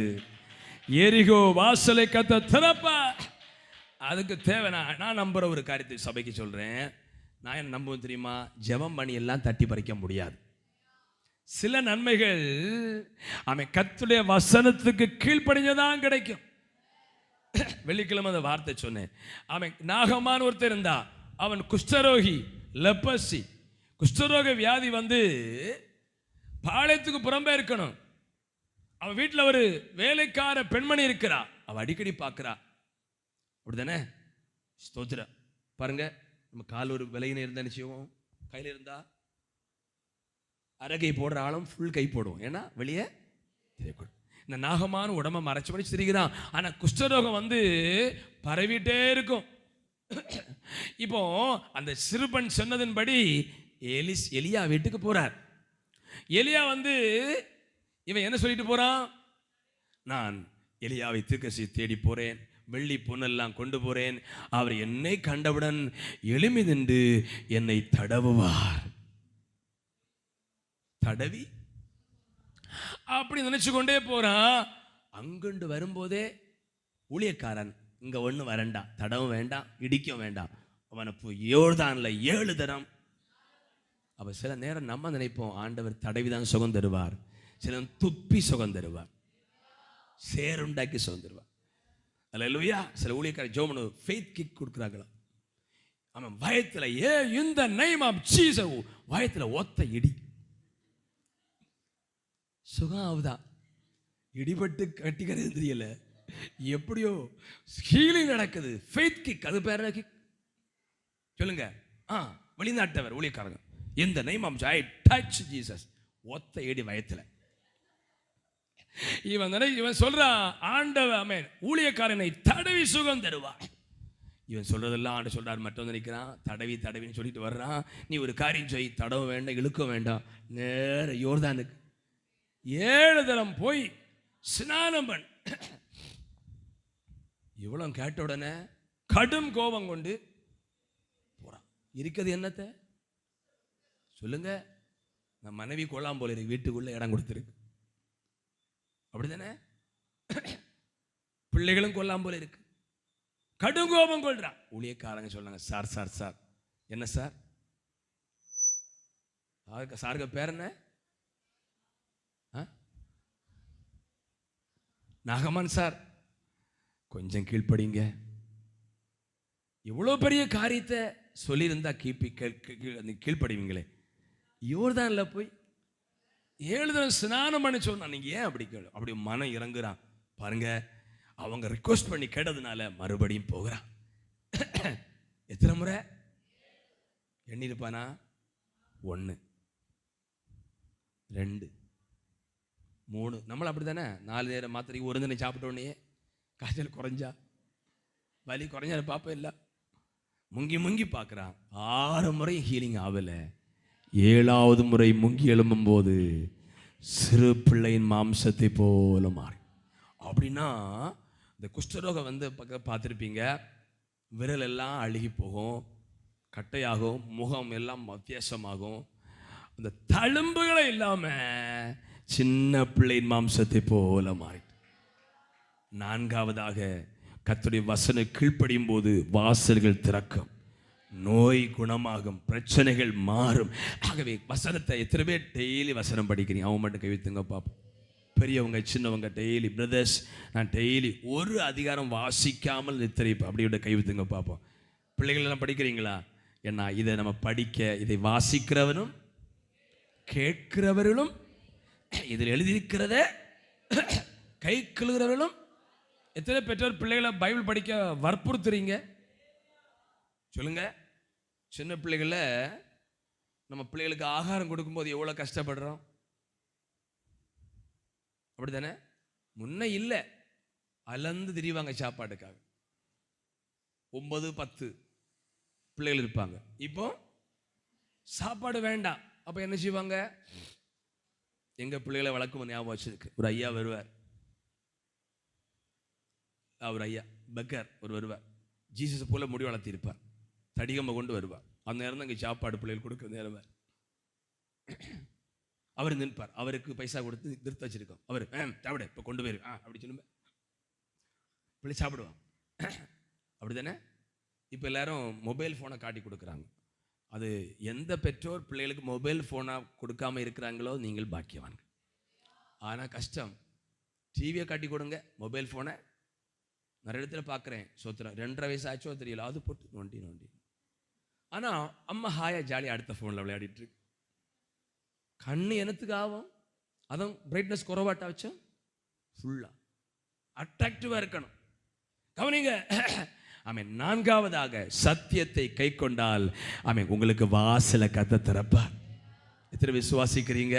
எரிகோ வாசலை கத்த திறப்பா. அதுக்கு தேவை நான் நம்புற ஒரு காரியத்தை சபைக்கு சொல்றேன். நான் என்ன நம்புவேன் தெரியுமா? ஜெபம் பண்ணி எல்லாம் தட்டி பறிக்க முடியாது. சில நன்மைகள் அவன் கர்த்தருடைய வசனத்துக்கு கீழ்ப்படிஞ்சதான் கிடைக்கும். வெள்ளிக்கிழமை அந்த வார்த்தை சொன்னேன். அவன் நாகமான ஒருத்தர் இருந்தா, அவன் குஷ்டரோகி, லெப்பசி, குஷ்டரோக வியாதி வந்து பாளையத்துக்கு புறம்பே இருக்கணும். அவன் வீட்டில் ஒரு வேலைக்கார பெண்மணி இருக்கிறா, அவ அடிக்கடி பார்க்கிறா. அப்படிதானே? ஸ்தோத்திர. பாருங்க, நம்ம கால் ஒரு விலையின இருந்தா நிச்சயம் கையில் இருந்தா அரைகை போடுற ஆளும் ஃபுல் கை போடுவோம். ஏன்னா வெளியே இந்த நாகமான உடம்பை மறைச்சு மறைச்சு திரிகிறான். ஆனா குஷ்டரோகம் வந்து பரவிட்டே இருக்கும். இப்போ அந்த சிறுபன் சொன்னதின்படி எலியா வீட்டுக்கு போறார். எலியா வந்து இவன் என்ன சொல்லிட்டு போறான்? நான் எலியாவை தீர்க்கதரிசி தேடி போறேன், வெள்ளி பொன்னெல்லாம் கொண்டு போறேன், அவர் என்னை கண்டவுடன் எளிமை நின்று என்னை தடவுவார். தடவி அப்படி நினைச்சு கொண்டே போறான். அங்குண்டு வரும்போதே ஊழியக்காரன், இங்க ஒண்ணு வரண்டாம், தடவும் வேண்டாம், இடிக்க வேண்டாம், அவனை யோர்தான்ல 7 தரம். அப்ப சில நேரம் நம்ம நினைப்போம் ஆண்டவர் தடவிதான் சுகம் தருவார், சில துப்பி சுகம் தருவார், சேருண்டாக்கி சுகம் தருவார். அல்லேலூயா. சில ஊழியக்காரர் ஜோமனு ஃபெய்த் கிக் கொடுக்குறாங்களா, அவன் வயத்துல இந்த நேம் ஆஃப் ஜீசஸ் வயத்துல ஒத்த இடி சுகம் ஆகுதா. இடிபட்டு கட்டிக்கிறது தெரியல, எப்படியோ ஹீலிங் நடக்குது. ஃபெய்த் கிக், அது பேர் கிக் சொல்லுங்க. வெளிநாட்டவர் ஊழியக்காரங்க, இந்த name of I touch Jesus, ஒத்த இடி வயத்துல. இவன் சொல்றான் ஆண்டவர் ஆமென் ஊழியக்காரனை தடவி சுகம் தருவார். இவன் சொல்றதெல்லாம் ஆண்டு சொல்றாரு. மற்றவங்க நினைக்கிறான் தடவி தடவின்னு சொல்லிட்டு வர்றான். நீ ஒரு காரியம் செய், தடவ வேண்டாம், இழுக்க வேண்டாம், நேர யோர்தானுக்கு 7 தரம் போய் ஸ்நானம் பண்ண. இவ்வளவு கேட்ட உடனே கடும் கோபம் கொண்டு போறான். இருக்கிறது என்னத்தை சொல்லுங்க? நான் மனைவி கொள்ளாம போல இருக்கு, வீட்டுக்குள்ள இடம் கொடுத்துருக்கு, அப்படிதானே? பிள்ளைகளும் கொள்ளாம போல இருக்கு, கடும் கோபம் கொள்றான். ஊழியக்காரங்க சொன்னாங்க, சார் சார் சார். என்ன சார்? சாருக்கு பேர் என்ன? நாகமான் சார், கொஞ்சம் கீழ்ப்படிங்க. இவ்வளவு பெரிய காரியத்தை சொல்லியிருந்தா கீழ்ப்படிவீங்களே. யோர்தான்ல போய் 7 தடவை ஸ்நானம் பண்ணி சொன்னா, நீங்க ஏன் அப்படி கேளு? அப்படி மனம் இறங்குறான் பாருங்க. அவங்க ரிக்வெஸ்ட் பண்ணி கேட்டதுனால மறுபடியும் போகிறான். எத்தனை முறை எண்ணிருப்பானா? 1 2 3. நம்மள அப்படித்தானே? 4 நேரம் மாத்திரைக்கு ஒரு தினம் சாப்பிட்ட உடனே காய்ச்சல் குறைஞ்சா, வலி குறைஞ்சா பார்ப்ப இல்லை, முங்கி முங்கி பார்க்குறான். 6 முறை ஹீலிங் ஆகல. 7வது முறை முங்கி எழும்பும் போது சிறு பிள்ளையின் மாம்சத்தை போல மாறி. அப்படின்னா இந்த குஷ்டரோகம் வந்து பார்த்துருப்பீங்க, விரல் எல்லாம் அழுகி போகும், கட்டையாகும், முகம் எல்லாம் வித்தியாசமாகும், அந்த தழும்புகளை இல்லாம சின்ன பிள்ளையின் மாம்சத்தை போல மாறி. 4வதாக கர்த்தருடைய வசனம் கீழ்ப்படியும் போது வாசல்கள் திறக்கும், நோய் குணமாகும், பிரச்சனைகள் மாறும். ஆகவே வசனத்தை எத்தனை பேர் டெய்லி வசனம் படிக்கிறீங்க? அவங்க மட்டும் கைவித்துங்க பார்ப்போம். பெரியவங்க சின்னவங்க டெய்லி, பிரதர்ஸ் நான் டெய்லி ஒரு அதிகாரம் வாசிக்காமல் நித்திரைப்பேன், அப்படியோட கைவித்துங்க பார்ப்போம். பிள்ளைகள் எல்லாம் படிக்கிறீங்களா? ஏன்னா இதை நம்ம படிக்க, இதை வாசிக்கிறவனும் கேட்கிறவர்களும், இதில் எழுதியிருக்கிறத கை கழுகிறவர்களும். எத்தனை பெற்றோர் பிள்ளைகளை பைபிள் படிக்க வற்புறுத்துறீங்க சொல்லுங்க? சின்ன பிள்ளைகளை நம்ம பிள்ளைகளுக்கு ஆகாரம் கொடுக்கும்போது எவ்வளோ கஷ்டப்படுறோம், அப்படித்தானே? முன்ன இல்லை, அலந்து திரிவாங்க சாப்பாட்டுக்காக. 9 10 பிள்ளைகள் இருப்பாங்க. இப்போ சாப்பாடு வேண்டாம், அப்போ என்ன செய்வாங்க? எங்கள் பிள்ளைகளை வளர்க்கும் ஞாபகம் வச்சிருக்கு. ஒரு ஐயா வருவார், அவர் ஐயா பெக்கர் ஒரு வருவார். ஜீசஸ் போல முடி வளர்த்திருப்பார், தடிகம்பை கொண்டு வருவார். அந்த நேரம் தான் இங்கே சாப்பாடு பிள்ளைகள் கொடுக்குற நேரம். அவர் நிற்பார், அவருக்கு பைசா கொடுத்து திருத்த வச்சிருக்கோம். அவர் சாப்பிடு இப்போ கொண்டு போயிரு அப்படி சொல்லுங்க, பிள்ளை சாப்பிடுவான். அப்படி தானே? இப்போ எல்லாரும் மொபைல் ஃபோனை காட்டி கொடுக்குறாங்க. அது எந்த பெற்றோர் பிள்ளைகளுக்கு மொபைல் ஃபோனாக கொடுக்காம இருக்கிறாங்களோ நீங்கள் பாக்கியவான்கள். ஆனால் கஷ்டம், டிவியை காட்டி கொடுங்க, மொபைல் ஃபோனை நிறைய இடத்துல பார்க்குறேன். சோத்திரம் 2.5 வயசு ஆச்சோ தெரியல, அது போட்டு நோண்டி நோண்டி. ஆனால் அம்மா ஹாயா ஜாலியாக அடுத்த ஃபோனில் விளையாடிட்டு இருக்கு. கண்ணு எனத்துக்கு ஆகும், அதுவும் பிரைட்னஸ் குறைவாட்டா வச்சா ஃபுல்லாக அட்ராக்டிவாக இருக்கணும். கவனிங்க. ஆமென். 4வதாக சத்தியத்தை கை கொண்டால் ஆமென் உங்களுக்கு வாசலை கத்த திறப்பார். எத்தனை விசுவாசிக்கிறீங்க?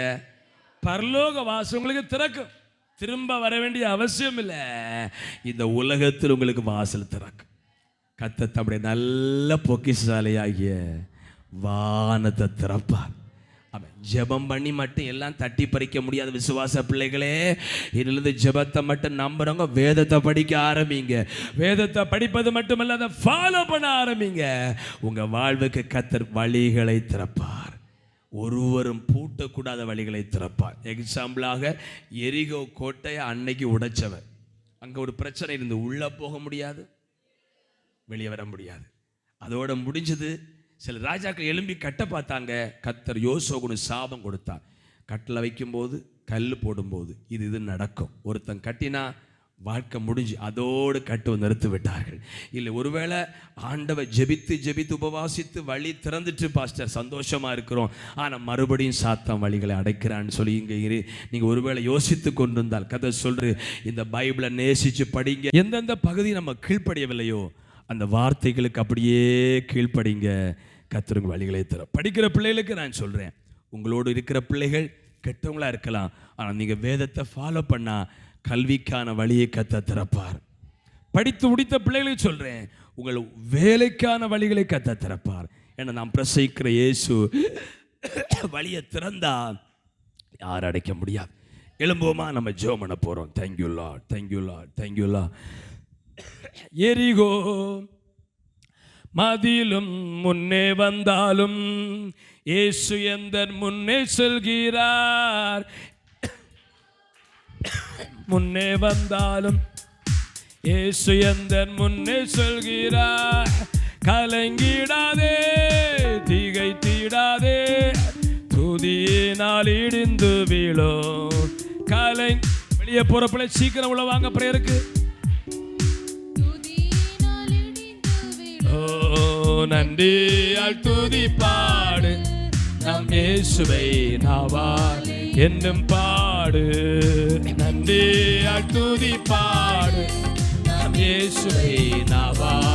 பரலோக வாசல் உங்களுக்கு திறக்கும். திரும்ப வர வேண்டிய அவசியம் இல்லை. இந்த உலகத்தில் உங்களுக்கு வாசல் திறக்கும். கத்த தம்முடைய நல்ல பொக்கிஷசாலையாகிய வானத்தை திறப்பார். ஆமாம். ஜெபம் பண்ணி மட்டும் எல்லாம் தட்டி பறிக்க முடியாத விசுவாச பிள்ளைகளே, இதிலிருந்து ஜெபத்தை மட்டும் நம்புறவங்க வேதத்தை படிக்க ஆரம்பிங்க. வேதத்தை படிப்பது மட்டுமல்ல, அதை ஃபாலோ பண்ண ஆரம்பிங்க. உங்க வாழ்வுக்கு கர்த்தர் வழிகளை திறப்பார். ஒருவரும் பூட்டக்கூடாத வழிகளை திறப்பார். எக்ஸாம்பிளாக எரிகோ கோட்டையை அன்னைக்கு உடைச்சவர். அங்கே ஒரு பிரச்சனை இருந்து உள்ளே போக முடியாது, வெளியே வர முடியாது. அதோட முடிஞ்சது. சில ராஜாக்கள் எழும்பி கட்ட பார்த்தாங்க. கர்த்தர் யோசோகுனு சாபம் கொடுத்தார். கட்டில் வைக்கும்போது கல் போடும்போது இது நடக்கும். ஒருத்தன் கட்டினா வாழ்க்கை முடிஞ்சு அதோடு கட்டு நிறுத்தி விட்டார்கள். இல்லை, ஒருவேளை ஆண்டவர் ஜெபித்து உபவாசித்து வழி திறந்துட்டு பாஸ்டர் சந்தோஷமா இருக்கிறோம், ஆனால் மறுபடியும் சாத்தான் வழிகளை அடைக்கிறான்னு சொல்லி இங்கே நீங்கள் ஒருவேளை யோசித்து கொண்டிருந்தால் கதை சொல்ற இந்த பைபிளை நேசித்து படிங்க. எந்தெந்த பகுதி நம்ம கீழ்ப்படியவில்லையோ அந்த வார்த்தைகளுக்கு அப்படியே கீழ்ப்படிங்க. கர்த்தருங்க வழிகளை தர. படிக்கிற பிள்ளைகளுக்கு நான் சொல்கிறேன், உங்களோடு இருக்கிற பிள்ளைகள் கெட்டவங்களா இருக்கலாம், ஆனால் நீங்கள் வேதத்தை ஃபாலோ பண்ணால் கல்விக்கான வழியை கத்த திறப்பார். படித்து முடித்த பிள்ளைகளுக்கு சொல்கிறேன், உங்கள் வேலைக்கான வழிகளை கத்த திறப்பார். ஏன்னா நாம் பிரசவிக்கிற இயேசு வழியை திறந்தால் யார் அடைக்க முடியாது. எழும்புவோமா? நம்ம ஜெபம் பண்ண போகிறோம். Thank you Lord, thank you Lord, thank you Lord. எரிகோ மதிலும் முன்னே வந்தாலும் இயேசு எந்தன் முன்னே செல்கிறார். முன்னே வந்தாலும் இயேசு எந்தன் முன்னே செல்கிறார். கலங்கிடாதே, திகைத்திடாதே, துதியினால் இடிந்து வீழும். வெளியே போற பிள்ளை சீக்கிரம் உள்ள வாங்க பிரேயருக்கு. நன்றியால் துதி பாடு, நம் இயேசுவை நாவால் என்னும் பாடு. நன்றியால் துதி பாடு, நம் இயேசுவை நாவால்